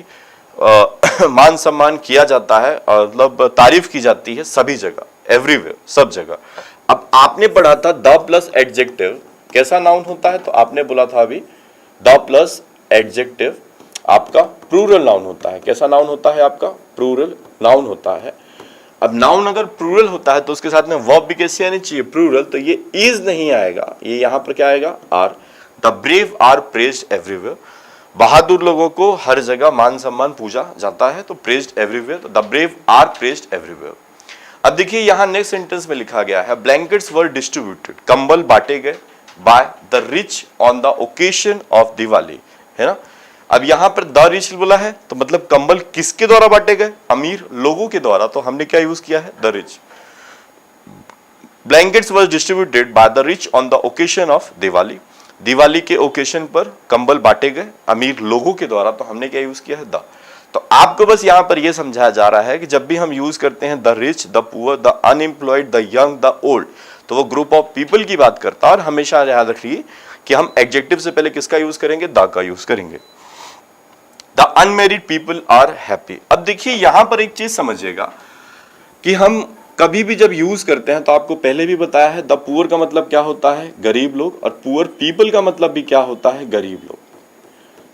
मान सम्मान किया जाता है, मतलब तारीफ की जाती है सभी जगह, एवरीवेयर, सब जगह। अब आपने पढ़ा था द प्लस एडजेक्टिव कैसा नाउन होता है, तो आपने बोला था अभी द प्लस एडजेक्टिव आपका प्लूरल नाउन होता है। कैसा नाउन होता है आपका, प्लूरल नाउन होता है। अब नाउन अगर प्लूरल होता है तो उसके साथ में वर्ब भी कैसे आनी चाहिए, प्लूरल, तो ये इज नहीं आएगा, ये यहां पर क्या आएगा, are. The brave are praised everywhere, बहादुर लोगों को हर जगह मान सम्मान पूजा जाता है, तो praised everywhere, the brave are praised everywhere. अब देखिए यहां नेक्स्ट सेंटेंस में लिखा गया है ब्लैंकेट्स वर डिस्ट्रीब्यूटेड, कंबल बांटे गए by the rich on the occasion of Diwali, है ना। अब यहां पर द रिच बोला है तो मतलब कंबल किसके द्वारा बांटे गए, अमीर लोगों के द्वारा, तो हमने क्या यूज किया है, the rich. Blankets were distributed by the rich on the occasion of Diwali, Diwali के ओकेशन पर कंबल बांटे गए अमीर लोगों के द्वारा, तो हमने क्या यूज किया है, द। तो आपको बस यहां पर यह समझाया जा रहा है कि जब भी हम यूज करते हैं the rich, the poor, the unemployed, the young, the old, तो वो ग्रुप ऑफ पीपल की बात करता है। और हमेशा याद रखिए कि हम एडजेक्टिव से पहले किसका यूज करेंगे, द का यूज करेंगे। The unmarried people are happy. अब देखिए यहां पर एक चीज समझिएगा कि हम कभी भी जब यूज करते हैं तो आपको पहले भी बताया है द पुअर का मतलब क्या होता है, गरीब लोग, और पुअर पीपल का मतलब भी क्या होता है, गरीब लोग।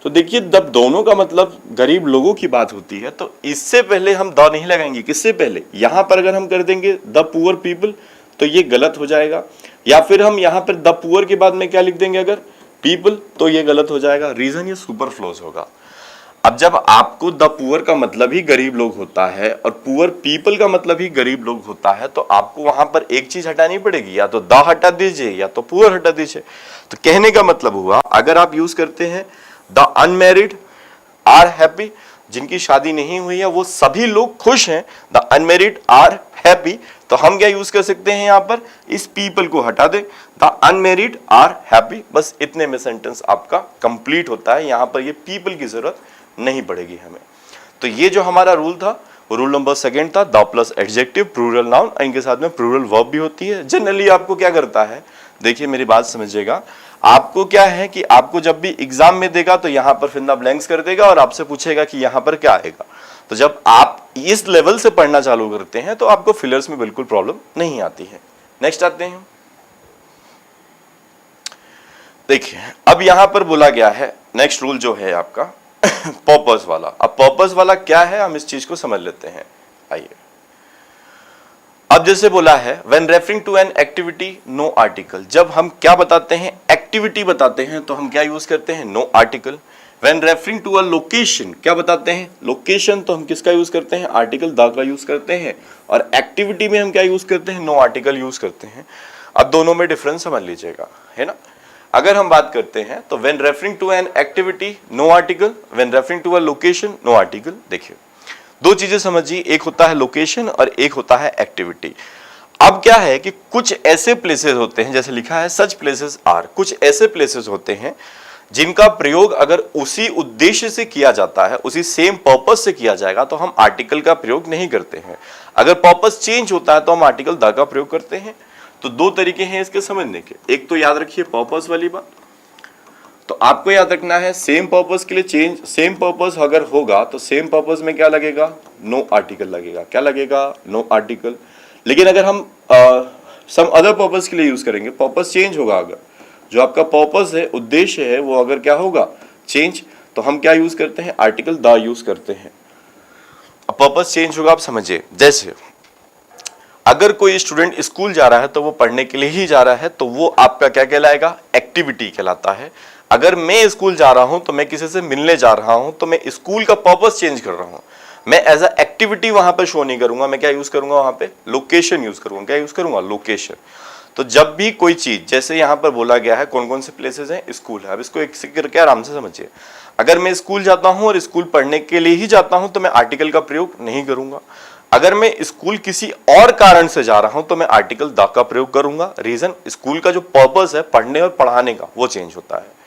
तो देखिए जब दोनों का मतलब गरीब लोगों की बात होती है तो इससे पहले हम द नहीं लगाएंगे, किससे पहले, यहां पर अगर हम कर देंगे द पुअर पीपल तो ये गलत हो जाएगा, या फिर हम यहां पर द पुअर के बाद में क्या लिख देंगे अगर पीपल, तो ये गलत हो जाएगा। रीजन ये सुपरफ्लोज होगा। अब जब आपको द पुअर का मतलब ही गरीब लोग होता है और पुअर पीपल का मतलब ही गरीब लोग होता है, तो आपको वहां पर एक चीज हटानी पड़ेगी, या तो द हटा दीजिए या तो पुअर हटा दीजिए। तो कहने का मतलब हुआ अगर आप यूज करते हैं द अनमैरिड आर हैप्पी, जिनकी शादी नहीं हुई है वो सभी लोग खुश हैं, द अनमैरिड आर हैप्पी, तो हम क्या यूज कर सकते हैं, यहां पर इस पीपल को हटा दे, द अनमैरिड आर हैप्पी, बस इतने में सेंटेंस आपका कंप्लीट होता है। यहां पर ये पीपल की जरूरत नहीं पड़ेगी हमें। तो ये जो हमारा रूल था वो रूल नंबर सेकंड था, the plus adjective plural noun, इनके साथ में प्लूरल वर्ब भी होती है। जनरली आपको क्या करता है, देखिए मेरी बात समझिएगा, आपको क्या है कि आपको जब भी एग्जाम में देगा तो यहां पर फिर ब्लैंक्स कर देगा और आपसे पूछेगा कि यहां पर क्या आएगा। तो जब आप इस लेवल से पढ़ना चालू करते हैं तो आपको फिलर्स में बिल्कुल प्रॉब्लम नहीं आती है। नेक्स्ट आते हैं, देखिए अब यहां पर बोला गया है नेक्स्ट रूल जो है आपका पर्पस वाला। अब पर्पस वाला क्या है हम इस चीज को समझ लेते हैं, आइए। अब जैसे बोला है when referring to an activity no article, जब हम क्या बताते हैं, एक्टिविटी बताते हैं, तो हम क्या यूज करते हैं, no article. When referring to a location, क्या बताते हैं, लोकेशन, तो हम किसका यूज करते हैं, आर्टिकल द का यूज करते हैं। और एक्टिविटी में हम क्या यूज करते हैं, नो आर्टिकल यूज करते हैं। अब दोनों में डिफरेंस समझ लीजिएगा, है ना। अगर हम बात करते हैं तो when referring to an activity no article, when referring to a location no article. देखिए दो चीजें समझिए, एक होता है लोकेशन और एक होता है एक्टिविटी। अब क्या है कि कुछ ऐसे प्लेसेस होते हैं, जैसे लिखा है सच प्लेसेस आर, कुछ ऐसे प्लेसेस होते हैं जिनका प्रयोग अगर उसी उद्देश्य से किया जाता है, उसी सेम पर्पस से किया जाएगा, तो हम आर्टिकल का प्रयोग नहीं करते हैं। अगर पर्पस चेंज होता है तो हम आर्टिकल द का प्रयोग करते हैं। तो दो तरीके हैं इसके समझने के, एक तो याद रखिए पर्पस वाली बात, तो आपको याद रखना है सेम पर्पस के लिए चेंज, सेम पर्पस अगर होगा तो सेम पर्पस में क्या लगेगा, नो आर्टिकल लगेगा। क्या लगेगा, नो आर्टिकल। लेकिन अगर हम सम अदर पर्पस के लिए यूज करेंगे, पर्पस चेंज होगा, अगर जो आपका पर्पस है, उद्देश्य है, वो अगर क्या होगा, चेंज, तो हम क्या यूज करते हैं, आर्टिकल द यूज करते हैं। अब पर्पस चेंज होगा, आप समझिए, जैसे अगर कोई स्टूडेंट स्कूल जा रहा है तो वो पढ़ने के लिए ही जा रहा है, तो वो आपका क्या कहलाएगा, एक्टिविटी कहलाता है। अगर मैं स्कूल जा रहा हूं तो मैं किसी से मिलने जा रहा हूं, तो मैं स्कूल का पर्पस चेंज कर रहा हूं, मैं एज अ एक्टिविटी वहां पे शो नहीं करूंगा, मैं क्या यूज करूंगा, वहां पे लोकेशन यूज करूंगा। क्या यूज करूंगा, लोकेशन। तो जब भी कोई चीज, जैसे यहां पर बोला गया है कौन कौन से प्लेसेस हैं, स्कूल है। अब इसको एक करके आराम से समझिए, अगर मैं स्कूल जाता हूं और स्कूल पढ़ने के लिए ही जाता हूं तो मैं आर्टिकल का प्रयोग नहीं करूंगा। अगर मैं स्कूल किसी और कारण से जा रहा हूं तो मैं आर्टिकल द का प्रयोग करूंगा। रीजन, स्कूल का जो पर्पस है पढ़ने और पढ़ाने का, वो चेंज होता है।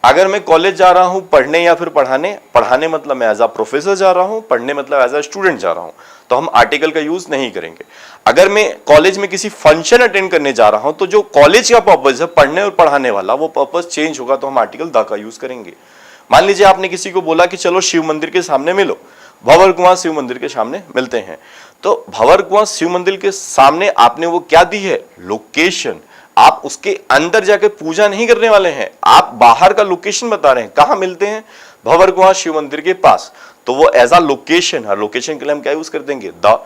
अगर मैं कॉलेज जा रहा हूं पढ़ने या फिर पढ़ाने मतलब मैं एज अ प्रोफेसर जा रहा हूं, पढ़ने मतलब एज अ स्टूडेंट जा रहा हूं, तो हम आर्टिकल का यूज नहीं करेंगे। अगर मैं कॉलेज में किसी फंक्शन अटेंड करने जा रहा हूं तो जो कॉलेज का पर्पस है पढ़ने और पढ़ाने वाला, वो पर्पस चेंज होगा, तो हम आर्टिकल द का यूज करेंगे। मान लीजिए आपने किसी को बोला कि चलो शिव मंदिर के सामने मिलो, भंवर कुआं शिव मंदिर के सामने मिलते हैं, तो भंवर कुआं शिव मंदिर के सामने आपने वो क्या दी है, लोकेशन। आप उसके अंदर जाकर पूजा नहीं करने वाले हैं, आप बाहर का लोकेशन बता रहे हैं, कहां मिलते हैं, भंवर कुआं शिव मंदिर के पास, तो वो एज अ लोकेशन है। लोकेशन के लिए हम क्या यूज कर देंगे, द।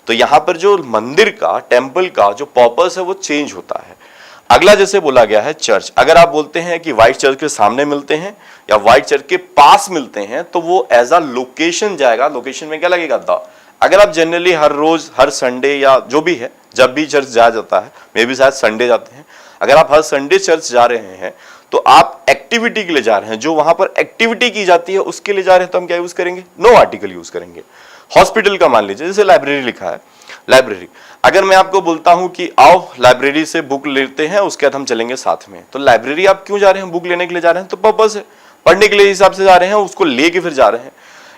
तो यहां पर जो मंदिर का, टेम्पल का जो पर्पस है वो चेंज होता है। अगला जैसे बोला गया है चर्च, अगर आप बोलते हैं कि व्हाइट चर्च के सामने मिलते हैं या व्हाइट चर्च के पास मिलते हैं तो वो एज अ लोकेशन जाएगा। लोकेशन में क्या लगेगा? द। अगर आप जनरली हर रोज, हर संडे या जो भी है, जब भी चर्च जाया जाता है, मे भी शायद संडे जाते हैं, अगर आप हर संडे चर्च जा रहे हैं तो आप एक्टिविटी के लिए जा रहे हैं, जो वहां पर एक्टिविटी की जाती है उसके लिए जा रहे हैं, तो हम क्या यूज करेंगे? नो आर्टिकल यूज करेंगे। हॉस्पिटल का मान लीजिए, जैसे लाइब्रेरी लिखा है, लाइब्रेरी, अगर मैं आपको बोलता हूं कि आओ लाइब्रेरी से बुक लेते हैं, उसके बाद हम चलेंगे साथ में, तो लाइब्रेरी आप क्यों जा रहे हैं? बुक लेने के लिए जा रहे हैं, तो पर्पस है, पढ़ने के लिए हिसाब से जा रहे हैं, उसको लेके फिर जा रहे हैं।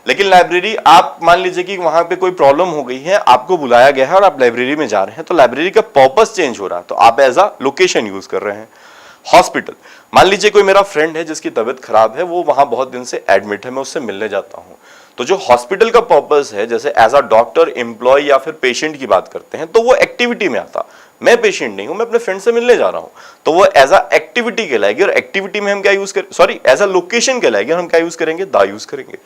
लेकिन लाइब्रेरी, आप मान लीजिए कि वहां पे कोई प्रॉब्लम हो गई है, आपको बुलाया गया है और आप लाइब्रेरी में जा रहे हैं, तो लाइब्रेरी का पर्पस चेंज हो रहा है, तो आप एज अ लोकेशन यूज कर रहे हैं। हॉस्पिटल, मान लीजिए कोई मेरा फ्रेंड है जिसकी तबीयत खराब है, वो वहां बहुत दिन से एडमिट है, मैं उससे मिलने जाता हूं, तो जो हॉस्पिटल का पर्पस है, जैसे एज अ डॉक्टर, एम्प्लॉय या फिर पेशेंट की बात करते हैं, तो वो एक्टिविटी में आता। मैं पेशेंट नहीं हूं, मैं अपने फ्रेंड से मिलने जा रहा हूं, तो वो एज अ एक्टिविटी कहलाएगी, और एक्टिविटी में हम क्या यूज करें? सॉरी, एज अ लोकेशन कहलाएगी, और हम क्या यूज करेंगे? द यूज करेंगे।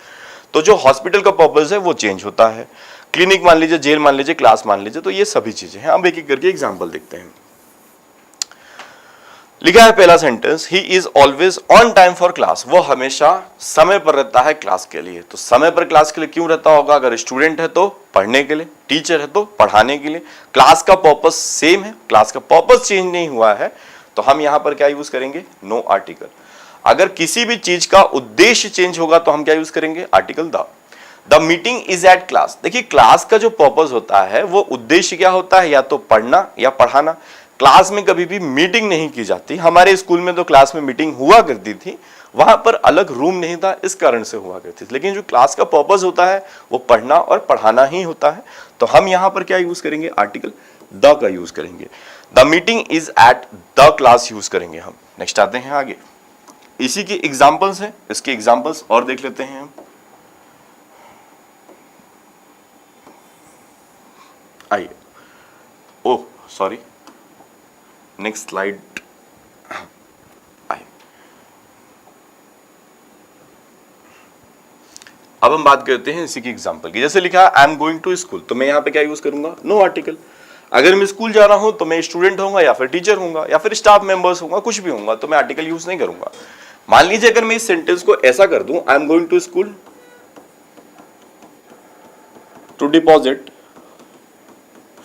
तो जो हॉस्पिटल का पर्पस है वो चेंज होता है। क्लिनिक मान लीजिए, जेल मान लीजिए, क्लास मान लीजिए, तो ये सभी चीजें हैं। हम एक एक करके एग्जाम्पल देखते हैं। लिखा है पहला sentence, he is always on time for class, वो हमेशा समय पर रहता है क्लास के लिए। तो समय पर क्लास के लिए क्यों रहता होगा? अगर स्टूडेंट है तो पढ़ने के लिए, टीचर है तो पढ़ाने के लिए। क्लास का पर्पस सेम है, क्लास का पर्पस चेंज नहीं हुआ है, तो हम यहां पर क्या यूज करेंगे? No article. अगर किसी भी चीज का उद्देश्य चेंज होगा तो हम क्या यूज करेंगे? Article the. The meeting is at class, देखिए क्लास का जो पर्पस होता है वो उद्देश्य क्या होता है? या तो पढ़ना या पढ़ाना। क्लास में कभी भी मीटिंग नहीं की जाती। हमारे स्कूल में तो क्लास में मीटिंग हुआ करती थी, वहां पर अलग रूम नहीं था, इस कारण से हुआ करती थी। लेकिन जो क्लास का पर्पस होता है वो पढ़ना और पढ़ाना ही होता है, तो हम यहां पर क्या यूज करेंगे? आर्टिकल द का यूज करेंगे। The meeting is at the class use करेंगे हम। नेक्स्ट आते हैं आगे, इसी की एग्जाम्पल्स हैं, इसके एग्जाम्पल्स और देख लेते हैं हम। आइए, ओह सॉरी, नेक्स्ट स्लाइड आइए। अब हम बात करते हैं इसी की एग्जाम्पल की। जैसे लिखा है I am going to school, तो मैं यहां पे क्या यूज करूंगा? No article. अगर मैं स्कूल जा रहा हूं तो मैं स्टूडेंट होऊंगा या फिर टीचर होऊंगा या फिर स्टाफ मेंबर्स होऊंगा, कुछ भी होऊंगा, तो मैं आर्टिकल यूज नहीं करूंगा। मान लीजिए अगर मैं इस सेंटेंस को ऐसा कर दूं, I am going to school to deposit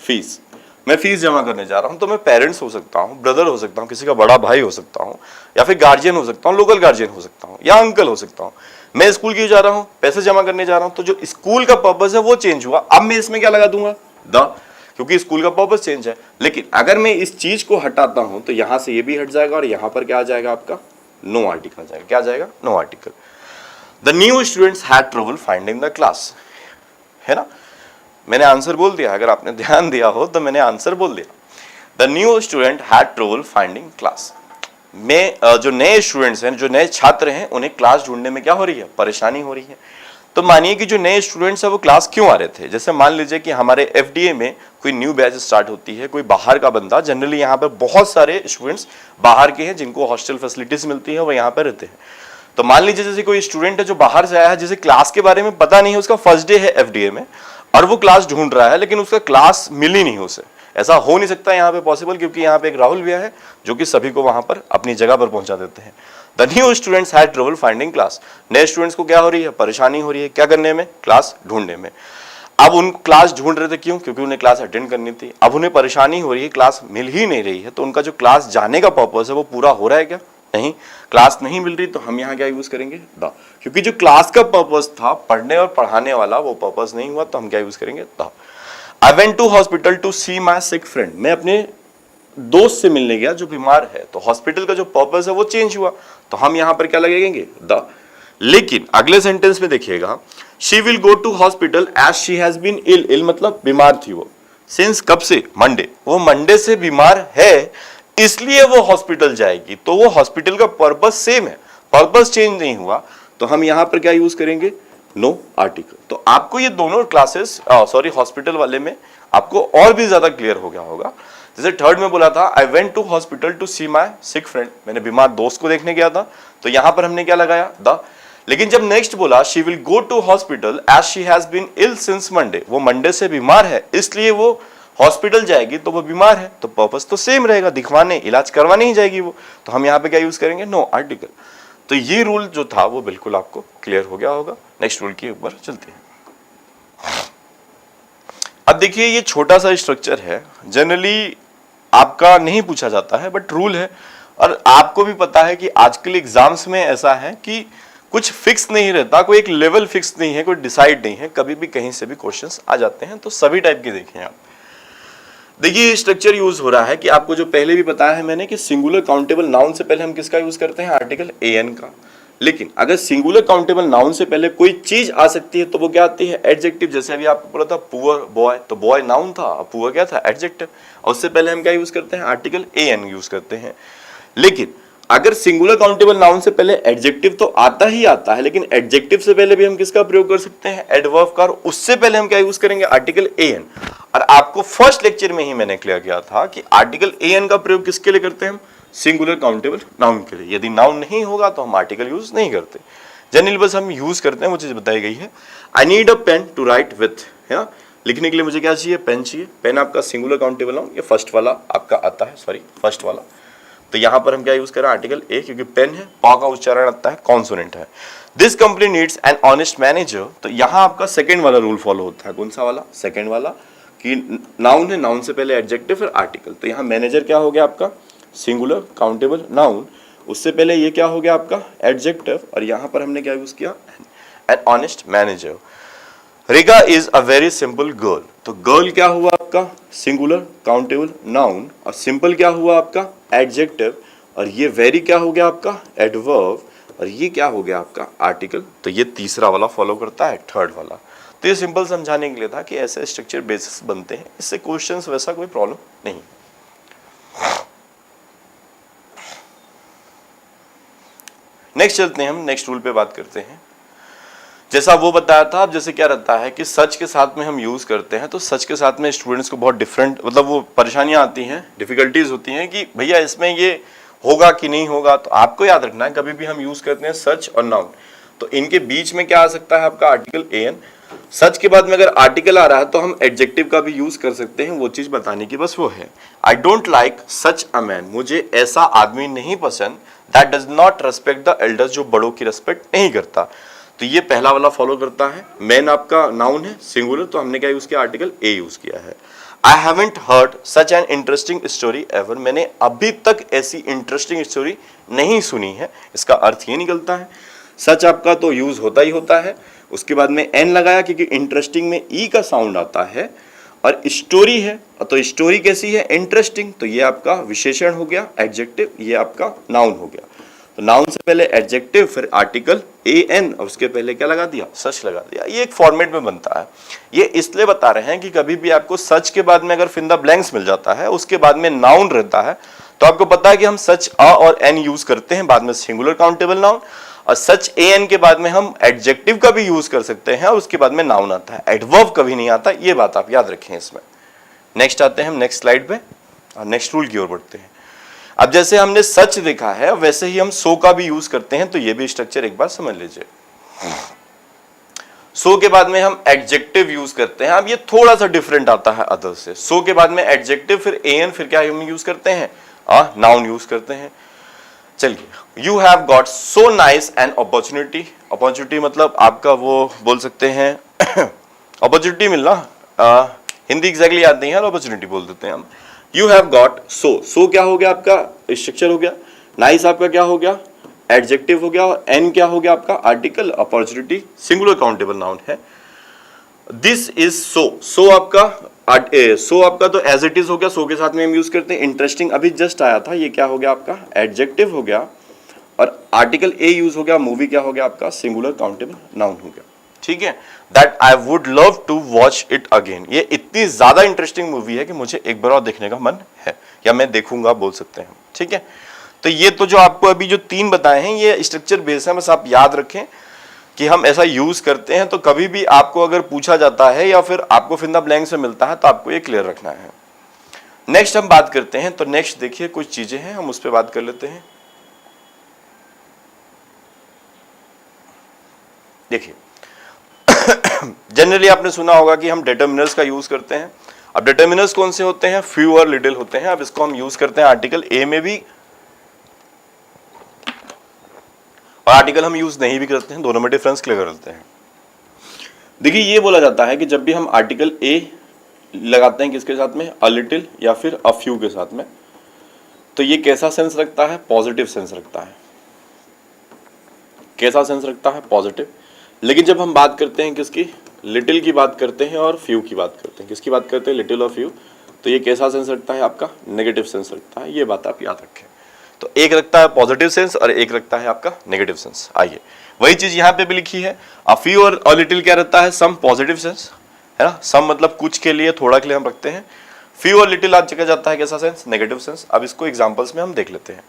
fees, मैं फीस जमा करने जा रहा हूं, तो मैं पेरेंट्स हो सकता हूं, ब्रदर हो सकता हूं, किसी का बड़ा भाई हो सकता हूं, या फिर गार्जियन हो सकता हूं, लोकल गार्जियन हो सकता हूं, या अंकल हो सकता हूं। मैं स्कूल क्यों जा रहा हूं? पैसे जमा करने जा रहा हूं। तो जो स्कूल का पर्पस है वो चेंज हुआ, अब मैं इसमें क्या लगा दूंगा? द, क्योंकि स्कूल का पर्पस चेंज है। लेकिन अगर मैं इस चीज को हटाता हूं तो यहां से ये भी हट जाएगा और यहां पर क्या आ जाएगा? आपका नो आर्टिकल आ जाएगा। क्या आ जाएगा? No article. The new students had trouble finding the class, है ना? मैंने आंसर बोल दिया, अगर आपने ध्यान दिया हो तो मैंने आंसर बोल दिया। The new student had trouble finding class, में जो नए स्टूडेंट्स हैं, जो नए छात्र हैं, उन्हें क्लास ढूंढने में क्या हो रही है? परेशानी हो रही है। तो मानिए कि जो नए स्टूडेंट्स हैं वो क्लास क्यों आ रहे थे? जैसे मान लीजिए कि हमारे एफडीए में कोई न्यू बैच स्टार्ट होती है, कोई बाहर का बंदा, जनरली यहाँ पर बहुत सारे स्टूडेंट्स बाहर के हैं जिनको हॉस्टल फैसिलिटीज मिलती है, वो यहाँ पर रहते हैं। तो मान लीजिए जैसे कोई स्टूडेंट है जो बाहर से आया है, जिसे क्लास के बारे में पता नहीं है, उसका फर्स्ट डे है एफडीए में और वो क्लास ढूंढ रहा है, लेकिन उसका क्लास मिली नहीं उसे। ऐसा हो नहीं सकता यहाँ पे पॉसिबल, क्योंकि यहाँ पे एक राहुल भैया है जो कि सभी को वहां पर अपनी जगह पर पहुंचा देते हैं। The new students had trouble finding class, नए स्टूडेंट्स को क्या हो रही है? परेशानी हो रही है, क्या करने में? क्लास ढूंढने में। अब उन क्लास ढूंढ रहे थे, क्यों? क्योंकि उन्हें क्लास अटेंड करनी थी। अब उन्हें परेशानी हो रही है, क्लास मिल ही नहीं रही है, तो उनका जो क्लास जाने का पर्पस है वो पूरा हो रहा है क्या? नहीं, क्लास नहीं मिल रही, तो हम यहाँ क्या यूज करेंगे? द, क्योंकि जो क्लास का पर्पस था पढ़ने और पढ़ाने वाला, वो पर्पस नहीं हुआ, तो हम क्या यूज करेंगे? The. I went to hospital to see my sick friend, मैं अपने दोस्त से मिलने गया जो बीमार है, तो हॉस्पिटल का जो पर्पस है वो चेंज हुआ, तो हम यहां पर क्या लगेंगे? द। लेकिन अगले सेंटेंस में देखिएगा, she will go to hospital as she has been ill, ill मतलब बीमार थी वो, सिंस कब से? मंडे, वो मंडे से बीमार है इसलिए वो हॉस्पिटल जाएगी, तो वो हॉस्पिटल का पर्पस सेम है, पर्पस चेंज नहीं हुआ, तो हम यहां पर क्या यूज करेंगे? No article. तो आपको ये दोनों क्लासेस, सॉरी हॉस्पिटल वाले में आपको और भी ज्यादा क्लियर हो गया होगा। जैसे थर्ड में बोला था I went to hospital to see my sick friend, मैंने बीमार दोस्त को देखने गया था, तो यहां पर हमने क्या लगाया? द। लेकिन जब नेक्स्ट बोला she will go to hospital as she has been ill since Monday, वो मंडे से बीमार है इसलिए वो हॉस्पिटल जाएगी, तो वो बीमार है तो पर्पस तो सेम रहेगा, दिखवाने इलाज करवाने ही जाएगी वो, तो हम यहाँ पे क्या यूज करेंगे, नो आर्टिकल। तो ये रूल जो था वो बिल्कुल आपको क्लियर हो गया होगा। नेक्स्ट रूल के ऊपर चलते हैं। अब देखिए ये छोटा सा स्ट्रक्चर है, जनरली आपका नहीं पूछा जाता है बट रूल है, और आपको भी पता है कि आजकल एग्जाम्स में ऐसा है कि कुछ फिक्स नहीं रहता, कोई एक लेवल फिक्स नहीं है, कोई डिसाइड नहीं है, कभी भी कहीं से भी क्वेश्चंस आ जाते हैं। तो सभी टाइप के देखें आप। देखिए स्ट्रक्चर यूज हो रहा है कि आपको जो पहले भी बताया है मैंने कि सिंगुलर काउंटेबल नाउन से पहले हम किसका यूज करते हैं, आर्टिकल एन का। लेकिन अगर सिंगुलर काउंटेबल नाउन से पहले कोई चीज आ सकती है तो वो क्या आती है, एडजेक्टिव। जैसे अभी आपको बोला था पुअर बॉय, तो बॉय नाउन था, पुअर क्या था, एडजेक्टिव, और उससे पहले हम क्या यूज करते हैं, आर्टिकल एन यूज करते हैं। लेकिन अगर सिंगुलर काउंटेबल नाउन से पहले एडजेक्टिव तो आता ही आता है, लेकिन एडजेक्टिव से पहले भी हम किसका प्रयोग कर सकते हैं, एडवर्ब का, उससे पहले हम क्या यूज करेंगे, आर्टिकल एन। और आपको फर्स्ट लेक्चर में ही मैंने क्लियर किया था कि आर्टिकल एन का प्रयोग किसके लिए करते हैं हम, सिंगुलर काउंटेबल नाउन के लिए। यदि नाउन नहीं होगा तो हम आर्टिकल यूज नहीं करते, जनरली बस हम यूज करते हैं, वो चीज बताई गई है। I need a pen to write with, है ना, लिखने के लिए मुझे क्या चाहिए, पेन चाहिए। पेन आपका सिंगुलर काउंटेबल नाउन, ये फर्स्ट वाला आपका आता है, सॉरी फर्स्ट वाला। तो यहां पर हम क्या यूज करें, आर्टिकल ए, क्योंकि पेन है, पा का उच्चारण आता है, कॉन्सोनेंट है। This company needs an honest manager, तो यहां आपका सेकंड वाला रूल फॉलो होता है। कौन सा वाला, सेकंड वाला, कि नाउन है, नाउन से पहले एडजेक्टिव फिर आर्टिकल। तो यहाँ मैनेजर क्या हो गया आपका, सिंगुलर काउंटेबल नाउन, उससे पहले ये क्या हो गया आपका, एडजेक्टिव, और यहां पर हमने क्या यूज किया, an honest manager. Riga is a very simple girl, तो गर्ल क्या हुआ आपका, सिंगुलर काउंटेबल नाउन, और सिंपल क्या हुआ आपका, एडजेक्टिव, और ये वेरी क्या हो गया आपका, एडवर्ब, और ये क्या हो गया आपका, आर्टिकल। तो ये तीसरा वाला फॉलो करता है, थर्ड वाला। तो ये सिंपल समझाने के लिए था कि ऐसे स्ट्रक्चर बेसिस बनते हैं, इससे क्वेश्चंस वैसा कोई प्रॉब्लम नहीं। नेक्स्ट चलते हैं हम, नेक्स्ट रूल पे बात करते हैं। जैसा वो बताया था, अब जैसे क्या रहता है कि सच के साथ में हम यूज करते हैं, तो सच के साथ में स्टूडेंट्स को बहुत डिफरेंट, मतलब वो परेशानियां आती हैं, डिफिकल्टीज होती हैं कि भैया इसमें ये होगा कि नहीं होगा। तो आपको याद रखना है, कभी भी हम यूज करते हैं सच और नाउन, तो इनके बीच में क्या आ सकता है आपका, आर्टिकल एन। सच के बाद में अगर आर्टिकल आ रहा है तो हम एडजेक्टिव का भी यूज कर सकते हैं, वो चीज बताने की बस वो है। I don't like such a man, मुझे ऐसा आदमी नहीं पसंद, that does not respect the elders, जो बड़ों की रेस्पेक्ट नहीं करता। तो ये पहला वाला फॉलो करता है। मैन आपका नाउन है, सिंगुलर, तो हमने क्या यूज किया, आर्टिकल ए यूज किया है। I haven't heard such an interesting story ever, मैंने अभी तक ऐसी इंटरेस्टिंग स्टोरी नहीं सुनी है, इसका अर्थ ये निकलता है। सच आपका तो यूज होता ही होता है, उसके बाद में एन लगाया क्योंकि इंटरेस्टिंग में ई का साउंड आता है, और स्टोरी है तो स्टोरी कैसी है, इंटरेस्टिंग, तो ये आपका विशेषण हो गया, एडजेक्टिव, ये आपका नाउन हो गया। तो नाउन से पहले एडजेक्टिव, फिर आर्टिकल ए एन, और उसके पहले क्या लगा दिया, सच लगा दिया। ये एक फॉर्मेट में बनता है। ये इसलिए बता रहे हैं कि कभी भी आपको सच के बाद में अगर फिन द ब्लैंक्स मिल जाता है, उसके बाद में नाउन रहता है, तो आपको पता है कि हम सच अ और एन यूज करते हैं, बाद में सिंगुलर काउंटेबल नाउन, और सच ए एन के बाद में हम एडजेक्टिव का भी यूज कर सकते हैं, और उसके बाद में नाउन आता है, एडवर्ब कभी नहीं आता। ये बात आप याद रखें इसमें। नेक्स्ट आते हैं हम नेक्स्ट स्लाइड पे, और नेक्स्ट रूल की ओर बढ़ते हैं। अब जैसे हमने सच देखा है, वैसे ही हम सो का भी यूज करते हैं, तो ये भी स्ट्रक्चर एक बार समझ लीजिए। सो के बाद में हम एडजेक्टिव यूज करते हैं। अब ये थोड़ा सा डिफरेंट आता है अदर से। सो के बाद में एडजेक्टिव, फिर एन, फिर क्या हम यूज करते हैं, नाउन यूज करते हैं। चलिए, you have got so nice an opportunity, opportunity मतलब आपका वो बोल सकते हैं अपॉर्चुनिटी मिलना, हिंदी एग्जैक्टली याद नहीं है, अपॉर्चुनिटी बोल देते हैं हम। यू हैव गॉट सो क्या हो गया आपका, स्ट्रक्चर हो गया। नाइस आपका क्या हो गया, एडजेक्टिव हो गया, और एन क्या हो गया आपका, article. Opportunity singular countable noun है। दिस इज सो आपका तो एज इट इज हो गया, सो के साथ में हम यूज करते हैं। इंटरेस्टिंग अभी जस्ट आया था, ये क्या हो गया आपका, एडजेक्टिव हो गया, और आर्टिकल ए यूज हो गया। मूवी क्या हो गया आपका, सिंगुलर काउंटेबल नाउन हो गया। ठीक है, that I would love to watch it again, ये इतनी ज्यादा इंटरेस्टिंग मूवी है कि मुझे एक बार और देखने का मन है, या मैं देखूंगा बोल सकते हैं। ठीक है, तो ये तो जो आपको अभी जो तीन बताए हैं ये स्ट्रक्चर बेस है, बस आप याद रखें कि हम ऐसा यूज करते हैं। तो कभी भी आपको अगर पूछा जाता है या फिर आपको फिन द ब्लैंक से मिलता है, तो आपको ये क्लियर रखना है। नेक्स्ट हम बात करते हैं, तो नेक्स्ट देखिए कुछ चीजें हैं, हम उस पर बात कर लेते हैं। देखिए जनरली आपने सुना होगा कि हम डिटरमिनर्स का यूज करते हैं। अब डिटरमिनर्स कौन से होते हैं? फ्यू और लिटिल होते हैं। अब इसको हम यूज करते हैं आर्टिकल ए में भी और आर्टिकल हम यूज नहीं भी करते हैं, दोनों में डिफरेंस क्लियर करते हैं। देखिए ये बोला जाता है कि जब भी हम आर्टिकल ए लगाते हैं किसके साथ में? अ लिटिल या फिर अ फ्यू के साथ में, तो ये कैसा सेंस रखता है? पॉजिटिव सेंस रखता है। कैसा सेंस रखता है? पॉजिटिव। लेकिन जब हम बात करते हैं किसकी? लिटिल की बात करते हैं और फ्यू की बात करते हैं। किसकी बात करते हैं? लिटिल और फ्यू। तो ये कैसा सेंस रखता है आपका? नेगेटिव सेंस रखता है। ये बात आप याद रखें। तो एक रखता है पॉजिटिव सेंस और एक रखता है आपका नेगेटिव सेंस। आइए वही चीज यहाँ पे भी लिखी है। अ फ्यू और अ लिटिल क्या रहता है? सम पॉजिटिव सेंस, है ना। सम मतलब कुछ के लिए, थोड़ा के लिए हम रखते हैं। फ्यू और लिटिल आज जगह जाता है कैसा सेंस? Negative sense. अब इसको एग्जांपल्स में हम देख लेते हैं।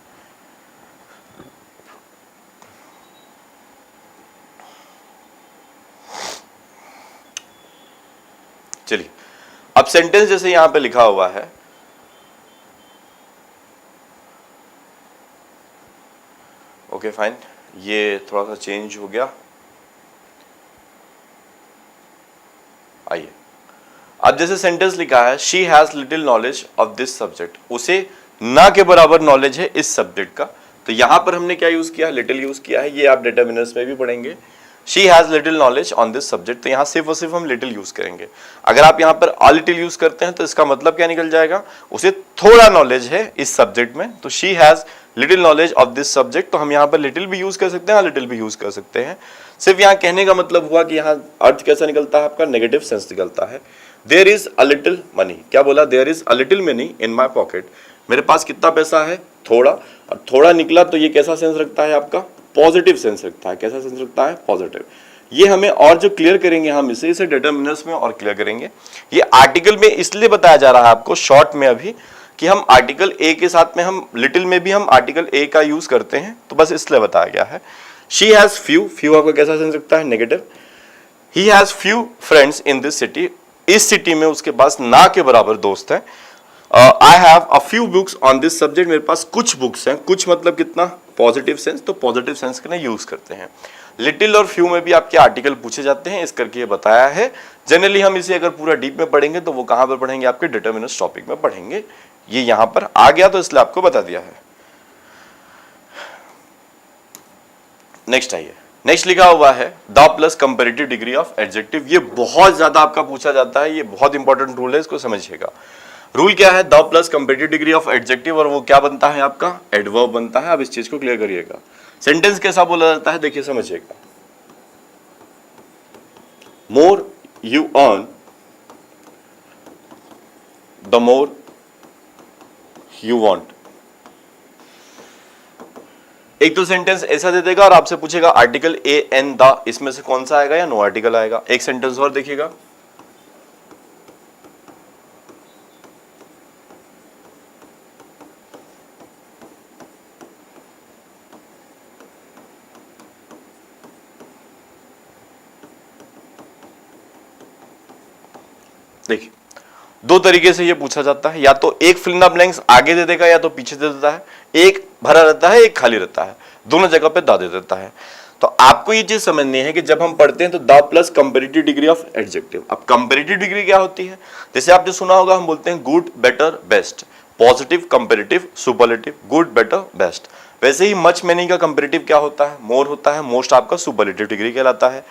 चलिए अब सेंटेंस जैसे यहां पे लिखा हुआ है, ओके फाइन, ये थोड़ा सा चेंज हो गया। आइए अब जैसे सेंटेंस लिखा है, she has little knowledge of this subject, उसे ना के बराबर नॉलेज है इस सब्जेक्ट का। तो यहां पर हमने क्या यूज किया? लिटिल यूज किया है। ये आप डिटरमिनर्स में भी पढ़ेंगे। She has little knowledge on this subject, तो यहां सिर्फ और सिर्फ हम लिटिल यूज करेंगे। अगर आप यहां पर अ लिटिल यूज करते हैं तो इसका मतलब क्या निकल जाएगा? उसे थोड़ा नॉलेज है इस सब्जेक्ट में। तो she has little knowledge of this subject, तो हम यहाँ पर लिटिल भी यूज कर सकते हैं, लिटिल भी यूज कर सकते हैं। सिर्फ यहाँ कहने का मतलब हुआ कि यहाँ अर्थ कैसा निकलता है आपका? नेगेटिव सेंस निकलता है। There is a little money, क्या बोला? There is a little money in my pocket, मेरे पास कितना पैसा है? थोड़ा। और थोड़ा निकला तो ये कैसा सेंस रखता है आपका? पॉजिटिव सेंस रखता है। कैसा सेंस रखता है? पॉजिटिव। ये हमें और जो क्लियर करेंगे हम इसे डिटरमिनर्स में और क्लियर करेंगे। ये आर्टिकल में इसलिए बताया जा रहा है आपको शॉर्ट में अभी कि हम आर्टिकल ए के साथ में हम लिटिल में भी हम आर्टिकल ए का यूज करते हैं, तो बस इसलिए बताया गया है। शी हैज फ्यू, फ्यू आपका कैसा सेंस रखता है? Negative. He has few friends in this city, इस सिटी में उसके पास ना के बराबर दोस्त हैं। I have a few books on this subject, मेरे पास कुछ बुक्स हैं। कुछ मतलब कितना? पॉजिटिव सेंस, तो पॉजिटिव सेंस के लिए यूज करते हैं। लिटिल और फ्यू में भी आपके आर्टिकल पूछे जाते हैं, इस करके ये बताया है। जनरली हम इसे अगर पूरा डीप में पढ़ेंगे तो वो कहां पर पढ़ेंगे? आपके डिटरमिनर्स टॉपिक में पढ़ेंगे। ये यहां पर आ गया तो इसलिए आपको बता दिया है। नेक्स्ट आइए, नेक्स्ट लिखा हुआ है the plus comparative degree of adjective. ये बहुत ज्यादा आपका पूछा जाता है, ये बहुत इंपॉर्टेंट रूल है, इसको समझिएगा। रूल क्या है? The plus comparative degree of adjective, और वो क्या बनता है आपका? एडवर्ब बनता है। अब इस चीज को क्लियर करिएगा। सेंटेंस कैसा बोला जाता है? देखिए समझिएगा। More you earn the more you want. एक तो सेंटेंस ऐसा दे देगा और आपसे पूछेगा आर्टिकल ए एन द, इसमें से कौन सा आएगा या नो आर्टिकल आएगा। एक सेंटेंस और देखिएगा, देखिए दो तरीके से ये पूछा जाता है, या तो एक फिल इन द ब्लैंक्स आगे दे देगा या तो पीछे दे देता है। एक भरा रहता है, एक खाली रहता है, दोनों जगह पे द दे देता है। तो आपको ये चीज समझनी है कि जब हम पढ़ते हैं तो the plus comparative degree of adjective. अब कंपैरेटिव डिग्री क्या होती है? जैसे आपने सुना होगा हम बोलते हैं good, better, best, positive, comparative, superlative, good, better, best. वैसे ही मच मेनी का कंपैरेटिव क्या होता है? मोर होता है। मोस्ट आपका सुपरलेटिव डिग्री कहलाता है।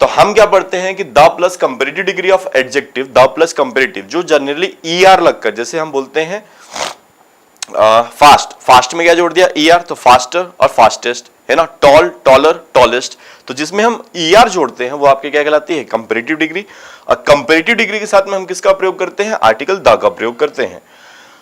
तो हम क्या पढ़ते हैं कि the plus comparative degree of adjective, the plus comparative, जो जनरली ईआर लगकर, जैसे हम बोलते हैं फास्ट, फास्ट में क्या जोड़ दिया? ईआर, तो फास्टर और फास्टेस्ट, है ना। टॉल, टॉलर, टॉलेस्ट, तो जिसमें हम ईआर जोड़ते हैं वो आपके क्या कहलाती है? Comparative degree. और कंपैरेटिव डिग्री के साथ में हम किसका प्रयोग करते हैं? आर्टिकल द का प्रयोग करते हैं।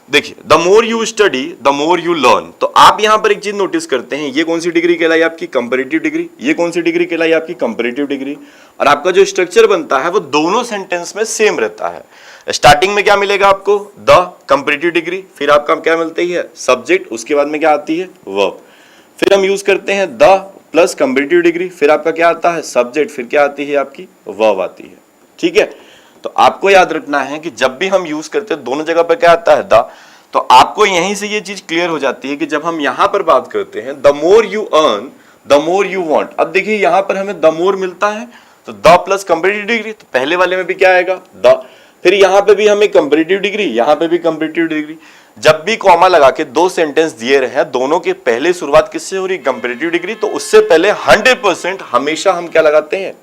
देखिए the more you study the more you learn, तो आप यहां पर एक चीज नोटिस करते हैं, ये कौन सी डिग्री कहलाई? आपकी कंपैरेटिव डिग्री। ये कौन सी डिग्री कहलाई? आपकी कंपैरेटिव डिग्री। और आपका जो स्ट्रक्चर बनता है वो दोनों सेंटेंस में सेम रहता है। स्टार्टिंग में क्या मिलेगा आपको? द कंपैरेटिव डिग्री, फिर आपका क्या मिलती है? सब्जेक्ट, उसके बाद में क्या आती है? वर्ब। फिर हम यूज करते हैं द प्लस कंपैरेटिव डिग्री, फिर आपका क्या आता है? सब्जेक्ट, फिर क्या आती है? आपकी वर्ब आती है। ठीक है, तो आपको याद रखना है कि जब भी हम यूज करते हैं दोनों जगह पर क्या आता है? द। तो आपको यहीं से ये चीज क्लियर हो जाती है कि जब हम यहां पर बात करते हैं the more you earn the more you want, अब देखिए यहां पर हमें द मोर मिलता है तो द प्लस कंपैरेटिव डिग्री, तो पहले वाले में भी क्या आएगा द, फिर यहां पे भी हमें कंपैरेटिव डिग्री, यहां पे भी कंपैरेटिव डिग्री। जब भी कॉमा लगा के दो सेंटेंस दिए रहे हैं, दोनों के पहले शुरुआत किससे हो रही, कंपैरेटिव डिग्री, तो उससे पहले 100% हमेशा हम क्या लगाते हैं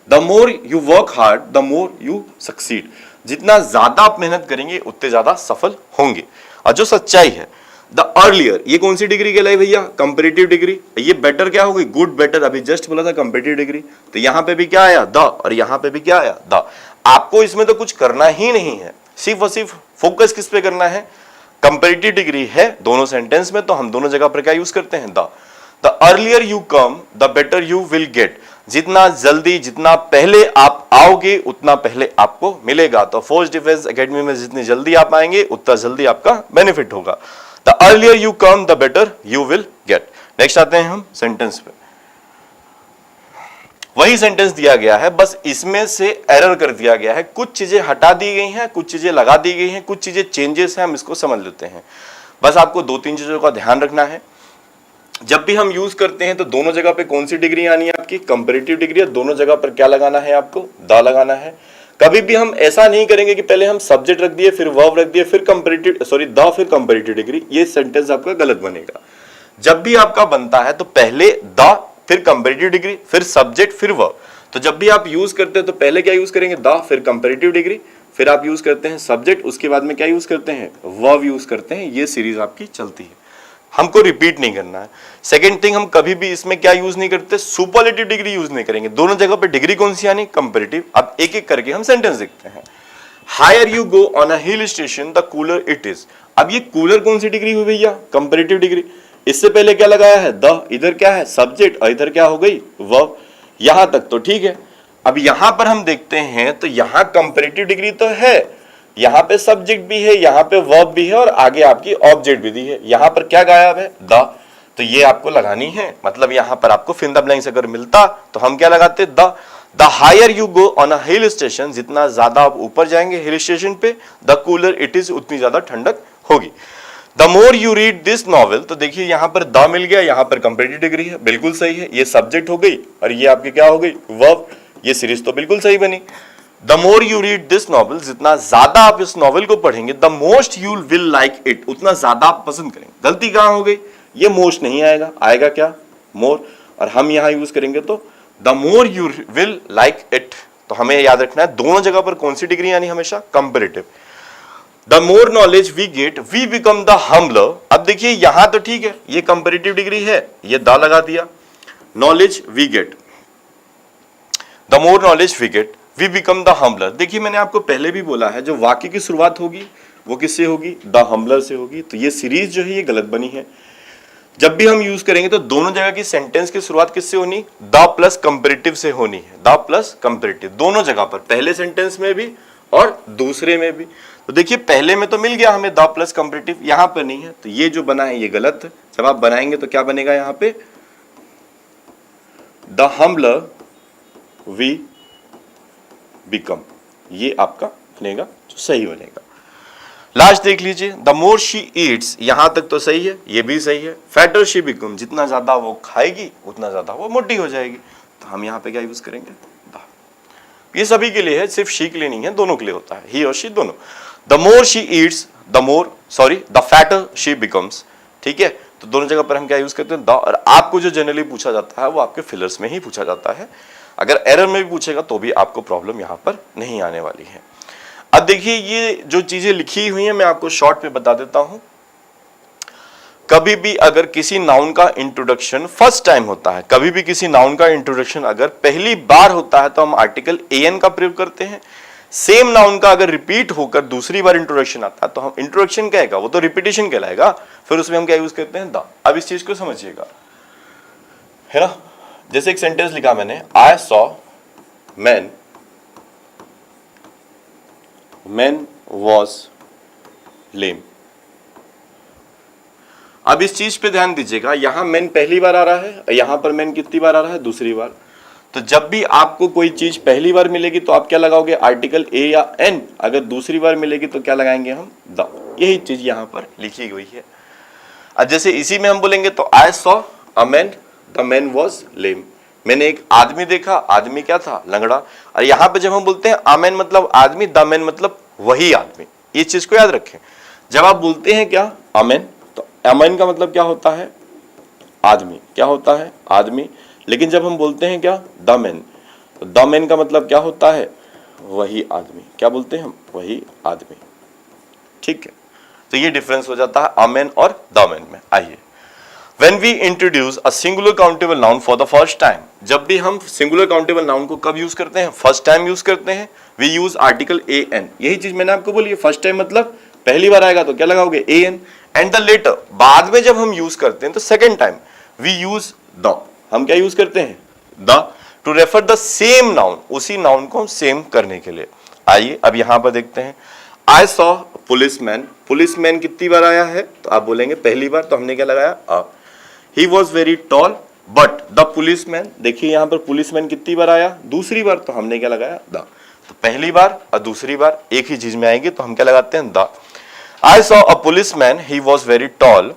the more you work hard the more you succeed, जितना ज्यादा आप मेहनत करेंगे उतने ज्यादा सफल होंगे। और जो सच्चाई है द अर्लियर, ये कौन सी डिग्री कहलाई भैया, कंपैरेटिव डिग्री, ये बेटर क्या हो गई, गुड बेटर, अभी जस्ट बोला था कंपैरेटिव डिग्री, तो यहां पे भी क्या आया द और यहां पे भी क्या आया द। आपको इसमें तो कुछ करना ही नहीं है, सिर्फ और सिर्फ फोकस किस पे करना है, कंपैरेटिव डिग्री है दोनों सेंटेंस में, तो हम दोनों जगह पर क्या यूज करते हैं the earlier you come the better you will get, जितना जल्दी जितना पहले आप आओगे उतना पहले आपको मिलेगा। तो फोर्स डिफेंस एकेडमी में जितनी जल्दी आप आएंगे उतना जल्दी आपका बेनिफिट होगा। The earlier you come the better you will get. Next आते हैं हम सेंटेंस पे, वही सेंटेंस दिया गया है, बस इसमें से एरर कर दिया गया है, कुछ चीजें हटा दी गई हैं, कुछ चीजें लगा दी गई हैं, कुछ चीजें चेंजेस हैं, हम इसको समझ लेते हैं। बस आपको दो तीन चीजों का ध्यान रखना है। जब भी हम यूज करते हैं तो दोनों जगह पे कौन सी डिग्री आनी है आपकी, कंपैरेटिव डिग्री, दोनों जगह पर क्या लगाना है आपको, द लगाना है। कभी भी हम ऐसा नहीं करेंगे कि पहले हम सब्जेक्ट रख दिए फिर वर्ब रख दिए फिर द फिर कंपैरेटिव डिग्री, ये सेंटेंस आपका गलत बनेगा। जब भी आपका बनता है तो पहले द फिर कंपैरेटिव डिग्री फिर सब्जेक्ट फिर वर्ब। तो जब भी आप यूज करते हैं तो पहले क्या यूज करेंगे द, फिर कंपैरेटिव डिग्री, फिर आप यूज करते हैं सब्जेक्ट, उसके बाद में क्या यूज करते हैं वर्ब यूज करते हैं। ये सीरीज आपकी चलती है, हमको रिपीट नहीं करना है। सेकेंड थिंग, हम कभी भी इसमें क्या यूज नहीं करते, सुपरलेटिव डिग्री यूज नहीं करेंगे। दोनों जगह पे डिग्री कौन सी आनी, कंपैरेटिव। अब एक एक करके हम सेंटेंस देखते हैं। Higher you go on a hill station the cooler it is. अब ये कूलर कौन सी डिग्री हुई भैया, कंपैरेटिव डिग्री। इससे पहले क्या लगाया है द, इधर क्या है सब्जेक्ट और इधर क्या हो गई वर्ब। यहां तक तो ठीक है। अब यहां पर हम देखते हैं तो यहां कंपैरेटिव डिग्री तो है, यहां पे सब्जेक्ट भी है, यहां पे वर्ब भी है और आगे आपकी ऑब्जेक्ट भी दी है। यहां पर क्या गायब है द, तो ये आपको लगानी है। मतलब यहां पर आपको फिल द ब्लैंक्स अगर मिलता तो हम क्या लगाते the higher you go on a hill station, जितना ज्यादा आप ऊपर जाएंगे हिल स्टेशन पे, द कूलर इट इज, उतनी ज्यादा ठंडक होगी। The more you read this novel, तो देखिए यहां पर द मिल गया, यहां पर कंपैरेटिव डिग्री है, बिल्कुल सही है। ये सब्जेक्ट हो गई और ये आपकी क्या हो गई वर्ब, ये सीरीज तो बिल्कुल सही बनी। The more you read this novel, जितना ज्यादा आप इस नॉवेल को पढ़ेंगे, the most you will like it, उतना ज्यादा आप पसंद करेंगे। गलती कहां हो गई, ये मोस्ट नहीं आएगा, आएगा क्या मोर, और हम यहां यूज करेंगे तो the more you will like it. तो हमें याद रखना है दोनों जगह पर कौन सी डिग्री आनी, हमेशा comparative. The more knowledge we get we become the humbler. अब देखिए यहां तो ठीक है, ये कंपैरेटिव डिग्री है, ये द लगा दिया, knowledge we get, the more knowledge we get we become the humbler. देखिए मैंने आपको पहले भी बोला है, जो वाक्य की शुरुआत होगी वो किससे होगी, द हम्बलर से होगी। तो ये सीरीज जो है ये गलत बनी है। जब भी हम यूज करेंगे तो दोनों जगह की सेंटेंस की शुरुआत किससे होनी, द प्लस कंपैरेटिव से होनी है, द प्लस कंपैरेटिव दोनों जगह पर, पहले सेंटेंस में भी और दूसरे में भी। तो देखिए पहले में तो मिल गया हमें द प्लस कंपैरेटिव, यहां पर नहीं है, तो ये जो बना है ये गलत है। जब आप बनाएंगे तो क्या बनेगा यहां पे, द हम्बलर वी बिकम, ये आपका बनेगा जो सही बनेगा। लास्ट देख लीजिए, द मोर शी ईट्स, यहां तक तो सही है, ये भी सही है। फैटर शी बिकम, जितना ज्यादा वो खाएगी उतना ज्यादा वो मोटी हो जाएगी। तो हम यहां पे क्या यूज करेंगे द। ये सभी के लिए है, सिर्फ शी के लिए नहीं है, दोनों के लिए होता है, ही और शी दोनों। The more she eats the fatter she becomes, ठीक है। तो दोनों जगह पर हम क्या यूज करते हैं द, और आपको जो जनरली पूछा जाता है वो आपके फिलर्स में ही पूछा जाता है। अगर एरर में भी पूछेगा तो भी आपको प्रॉब्लम यहां पर नहीं आने वाली है। अब देखिए ये जो चीजें लिखी हुई हैं मैं आपको शॉर्ट में बता देता हूं। कभी भी अगर किसी नाउन का इंट्रोडक्शन फर्स्ट टाइम होता है, कभी भी किसी नाउन का इंट्रोडक्शन अगर पहली बार होता है तो हम आर्टिकल एन का प्रयोग करते हैं। सेम नाउन का अगर रिपीट होकर दूसरी बार इंट्रोडक्शन आता है तो हम इंट्रोडक्शन कहेगा, वो तो रिपीटेशन कहलाएगा, फिर उसमें हम क्या यूज करते हैं द। अब इस चीज को समझिएगा, है ना। जैसे एक सेंटेंस लिखा मैंने, आई सॉ मैन वॉज लेम। अब इस चीज पे ध्यान दीजिएगा, यहां मैन पहली बार आ रहा है, यहां पर मैन कितनी बार आ रहा है, दूसरी बार। तो जब भी आपको कोई चीज पहली बार मिलेगी तो आप क्या लगाओगे, आर्टिकल ए या एन। अगर दूसरी बार मिलेगी तो क्या लगाएंगे हम द। यही चीज यहां पर लिखी हुई है। अब जैसे इसी में हम बोलेंगे तो I saw a man the man was lame. मैंने एक आदमी देखा, आदमी क्या था, लंगड़ा। और यहां पे जब हम बोलते हैं अ मैन मतलब आदमी, द मैन मतलब वही आदमी। ये चीज को याद रखें। जब आप बोलते हैं क्या अ मैन, तो अ मैन का मतलब क्या होता है, आदमी। क्या होता है, आदमी। लेकिन जब हम बोलते हैं क्या द मैन, तो द मैन का मतलब क्या होता है, वही आदमी। क्या बोलते हैं हम, वही आदमी। ठीक है, तो ये डिफरेंस हो जाता है अ मैन और द मैन में। आइए, When we introduce a singular countable noun for the first time, जब भी हम singular countable noun को कब यूज करते हैं, फर्स्ट टाइम यूज करते हैं, we use article an। यही चीज मैंने आपको बोली है, फर्स्ट टाइम मतलब पहली बार आएगा तो क्या लगाओगे, an। एंड द लेटर, बाद में जब हम यूज करते हैं तो second time we use the। हम क्या यूज करते हैं, the, to refer the same noun, उसी नाउन को सेम करने के लिए। आइए अब यहां पर देखते हैं, I saw पुलिसमैन। पुलिसमैन कितनी बार आया है, तो आप बोलेंगे पहली बार, तो हमने क्या लगाया अ। He was very tall, but the policeman, देखिए यहां पर पुलिसमैन कितनी बार आया, दूसरी बार, तो हमने क्या लगाया द। तो पहली बार और दूसरी बार एक ही चीज में आएगी, तो हम क्या लगाते हैं the. I saw a policeman, he was very tall।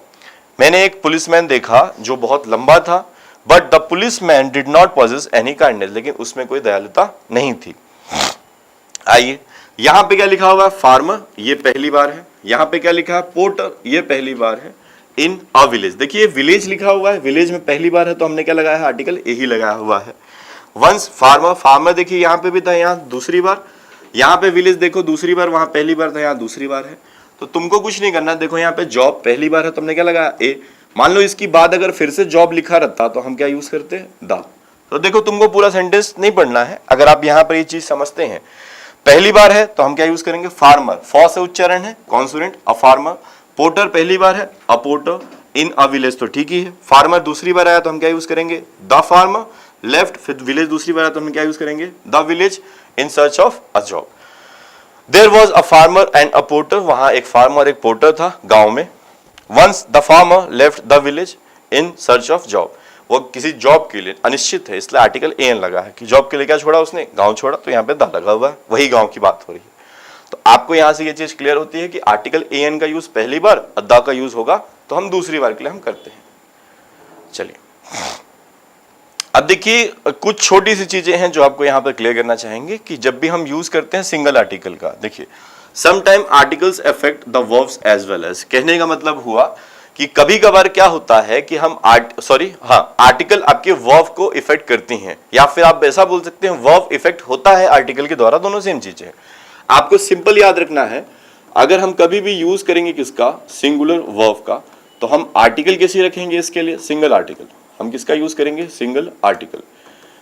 मैंने एक पुलिसमैन देखा जो बहुत लंबा था, but the policeman did not possess any kindness, लेकिन उसमें कोई दयालुता नहीं थी। आइए, यहां पे क्या लिखा हुआ है, फार्मर, ये पहली बार है। यहां पे क्या लिखा है, पोर्टर, ये पहली बार है। इन अ विलेज, देखिए विलेज लिखा हुआ है, विलेज में पहली बार है, तो हमने क्या लगाया है, आर्टिकल ए ही लगाया हुआ है। वंस फार्मर, फार्मर देखिए यहां पे भी था, यहां दूसरी बार। यहां पे विलेज देखो दूसरी बार, वहां पहली बार था, यहां दूसरी बार है। तो तुमको कुछ नहीं करना, देखो यहाँ पे जॉब पहली बार है, तो हमने क्या लगाया ए। मान लो इसकी बाद अगर फिर से जॉब लिखा रहता तो हम क्या यूज करते हैं, द। तो देखो तुमको पूरा सेंटेंस नहीं पढ़ना है, अगर आप यहाँ पर ये चीज समझते हैं। पहली बार है तो हम क्या यूज करेंगे, फार्मर, फॉ से उच्चारण है, कॉन्सोनेंट, अ फार्मर। पोर्टर पहली बार है, अ पोर्टर। इन अ विलेज तो ठीक ही है। फार्मर दूसरी बार आया तो हम क्या यूज करेंगे, द फार्मर। लेफ्ट, फिर विलेज दूसरी बार आया तो हम क्या यूज करेंगे, the village. In search of a job, there was a farmer and a porter, वहां एक फार्मर एक पोर्टर था गांव में। Once the farmer left the village in search of job, वो किसी जॉब के लिए, अनिश्चित है इसलिए आर्टिकल एन लगा है कि जॉब के लिए क्या छोड़ा उसने, गांव छोड़ा, तो यहाँ पे द लगा हुआ है, वही गांव की बात हो रही है। तो आपको यहां से ये चीज क्लियर होती है कि आर्टिकल एन का यूज पहली बार, द का यूज होगा तो हम दूसरी बार के लिए हम करते हैं। चलिए अब देखिए, कुछ छोटी सी चीजें हैं जो आपको यहां पर क्लियर करना चाहेंगे कि जब भी हम यूज करते हैं सिंगल आर्टिकल का, देखिए sometime articles affect the verbs as well as. कहने का मतलब हुआ कि कभी कभार क्या होता है कि हम आर्टिकल आपके वर्ब को इफेक्ट करती हैं, या फिर आप ऐसा बोल सकते हैं वर्ब इफेक्ट होता है आर्टिकल के द्वारा, दोनों सेम चीजें हैं। आपको सिंपल याद रखना है, अगर हम कभी भी यूज करेंगे किसका, सिंगुलर वर्ब का, तो हम आर्टिकल कैसे रखेंगे, इसके लिए सिंगल आर्टिकल। हम किसका यूज करेंगे, सिंगल आर्टिकल।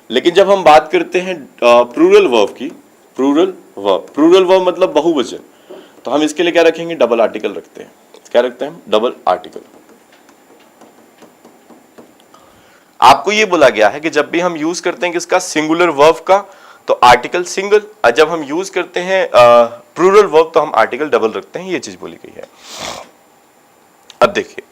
लेकिन जब हम बात करते हैं प्लूरल वर्ब की, प्लूरल वर्ब मतलब बहुवचन, तो हम इसके लिए क्या रखेंगे, डबल आर्टिकल रखते हैं। क्या रखते हैं, डबल आर्टिकल। आपको ये बोला गया है कि जब भी हम यूज करते हैं किसका, सिंगुलर वर्ब का, तो आर्टिकल सिंगल, और जब हम यूज करते हैं प्लूरल वर्ब तो हम आर्टिकल डबल रखते हैं, ये चीज बोली गई है। अब देखिए,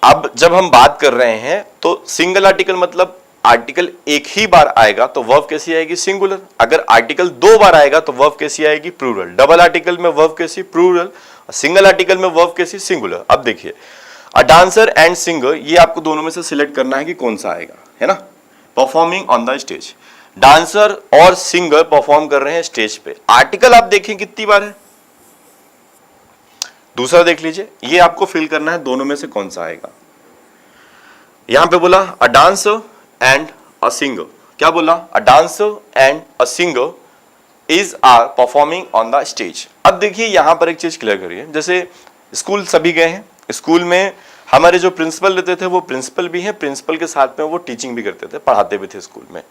अब जब हम बात कर रहे हैं तो सिंगल आर्टिकल मतलब आर्टिकल एक ही बार आएगा तो वर्ब कैसी आएगी, सिंगुलर। अगर आर्टिकल दो बार आएगा तो वर्ब कैसी आएगी, प्लूरल। डबल आर्टिकल में वर्ब कैसी, प्लूरल। सिंगल आर्टिकल में वर्ब कैसी, सिंगुलर। अब देखिए, अ डांसर एंड सिंगर, ये आपको दोनों में से सिलेक्ट करना है कि कौन सा आएगा, है ना। Performing on the stage, dancer और सिंगर परफॉर्म कर रहे हैं स्टेज पे। आर्टिकल आप देखें कितनी बार है, दूसरा देख लीजिए, ये आपको फिल करना है दोनों में से कौन सा आएगा। यहां पे बोला a dancer and a singer, क्या बोला, a dancer and a singer is are performing on the stage. अब देखिए यहां पर एक चीज क्लियर करिए, जैसे स्कूल सभी गए हैं, स्कूल में हमारे जो प्रिंसिपल रहते थे वो प्रिंसिपल भी हैं, प्रिंसिपल के साथ में वो टीचिंग भी करते थे, पढ़ाते भी थे स्कूल में,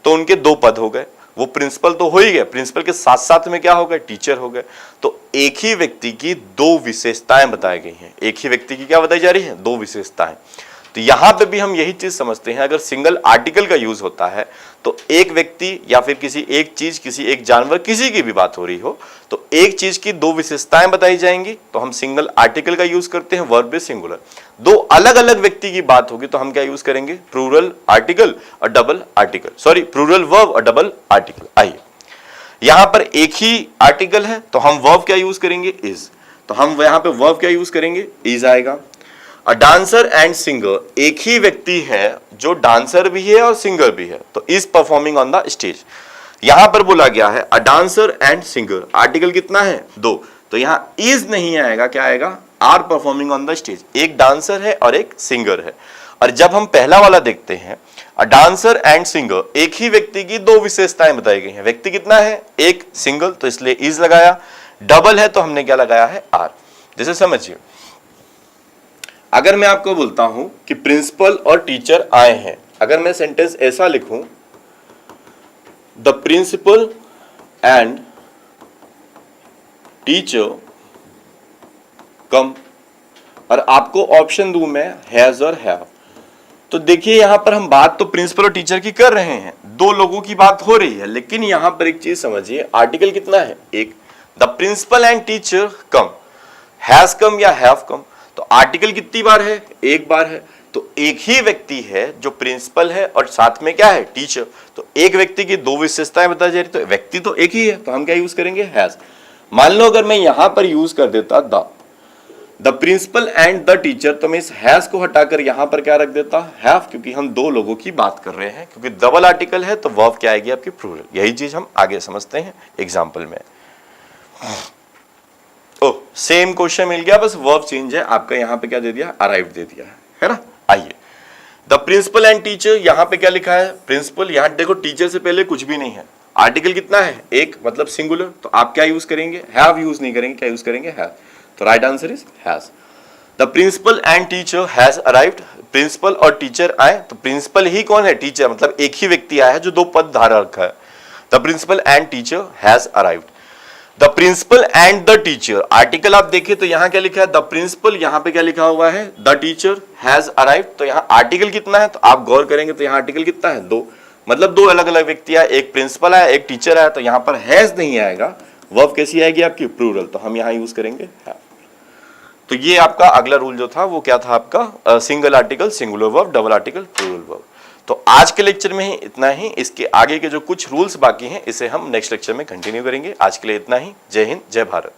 तो उनके दो पद हो गए। वो प्रिंसिपल तो हो ही गए, प्रिंसिपल के साथ साथ में क्या हो गए, टीचर हो गए। तो एक ही व्यक्ति की दो विशेषताएं बताई गई हैं, एक ही व्यक्ति की क्या बताई जा रही है, दो विशेषताएं। तो यहां पे भी हम यही चीज समझते हैं, अगर सिंगल आर्टिकल का यूज होता है तो एक व्यक्ति या फिर किसी एक चीज, किसी एक जानवर, किसी की भी बात हो रही हो तो एक चीज की दो विशेषताएं बताई जाएंगी तो हम सिंगल आर्टिकल का यूज करते हैं, वर्ब इज सिंगुलर। दो अलग अलग व्यक्ति की बात होगी तो हम क्या यूज करेंगे, प्लूरल आर्टिकल और double article, sorry plural verb और डबल आर्टिकल। आइए, यहां पर एक ही आर्टिकल है तो हम वर्ब क्या यूज करेंगे, इज। तो हम यहां पे वर्ब क्या यूज करेंगे, इज आएगा। अ डांसर एंड सिंगर, एक ही व्यक्ति है जो डांसर भी है और सिंगर भी है, तो is performing on the stage. यहां पर बोला गया है अ डांसर एंड सिंगर, आर्टिकल कितना है? दो, तो यहां इज नहीं आएगा, क्या आएगा? Are performing on the stage. एक डांसर है और एक सिंगर है। और जब हम पहला वाला देखते हैं अ डांसर एंड सिंगर, एक ही व्यक्ति की दो विशेषताएं बताई गई हैं। व्यक्ति कितना है? एक, सिंगल, तो इसलिए इज लगाया। डबल है तो हमने क्या लगाया है? आर। जैसे समझिए, अगर मैं आपको बोलता हूं कि प्रिंसिपल और टीचर आए हैं, अगर मैं सेंटेंस ऐसा लिखूं, द प्रिंसिपल एंड टीचर कम, और आपको ऑप्शन दूं मैं हैज और हैव, तो देखिए यहां पर हम बात तो प्रिंसिपल और टीचर की कर रहे हैं, दो लोगों की बात हो रही है, लेकिन यहां पर एक चीज समझिए, आर्टिकल कितना है? एक। The principal and teacher come, has come या हैव कम, तो आर्टिकल कितनी बार है? एक बार है। तो एक ही व्यक्ति है जो प्रिंसिपल है और साथ में क्या है? टीचर। तो एक व्यक्ति की दो विशेषताएं बताई जा रही, तो व्यक्ति तो एक ही है, तो हम क्या यूज करेंगे? हैज। मान लो अगर मैं यहां पर यूज कर देता the principal and the teacher, तो मैं इस हैज को हटाकर यहां पर क्या रख देता? हैव, क्योंकि हम दो लोगों की बात कर रहे हैं, क्योंकि डबल आर्टिकल है तो वर्ब क्या आएगी? आपकी प्लूरल। यही चीज हम आगे समझते हैं एग्जाम्पल में। ओह, सेम क्वेश्चन मिल गया, बस वर्ब चेंज है। आपका यहां पे क्या दे दिया? अराइव दे दिया है ना। आइए, द प्रिंसिपल एंड टीचर, यहां पे क्या लिखा है? प्रिंसिपल। यहां देखो टीचर से पहले कुछ भी नहीं है, आर्टिकल कितना है? एक, मतलब सिंगुलर, तो आप क्या यूज करेंगे? हैव यूज नहीं करेंगे, क्या यूज करेंगे? हैव। तो right answer is has. The principal and teacher has arrived, principal और टीचर आए, तो प्रिंसिपल ही कौन है? टीचर, मतलब एक ही व्यक्ति आया है जो दो पद धारा रखा है। The principal and teacher has arrived. The principal and the teacher, article आप देखिए तो यहां क्या लिखा है? द प्रिंसिपल, यहां पे क्या लिखा हुआ है? द टीचर हैज अराइव्ड, तो यहां आर्टिकल कितना है? तो आप गौर करेंगे तो यहां आर्टिकल कितना है? दो, मतलब दो अलग अलग व्यक्ति आए, एक प्रिंसिपल आया, एक टीचर आया, तो यहां पर हैज नहीं आएगा, वर्ब कैसी आएगी? आपकी प्लूरल, तो हम यहां यूज करेंगे हैव। तो ये आपका अगला रूल जो था वो क्या था आपका? Single article singular verb, double article plural verb. तो आज के लेक्चर में ही इतना ही। इसके आगे के जो कुछ रूल्स बाकी हैं इसे हम नेक्स्ट लेक्चर में कंटिन्यू करेंगे। आज के लिए इतना ही। जय हिंद, जय भारत।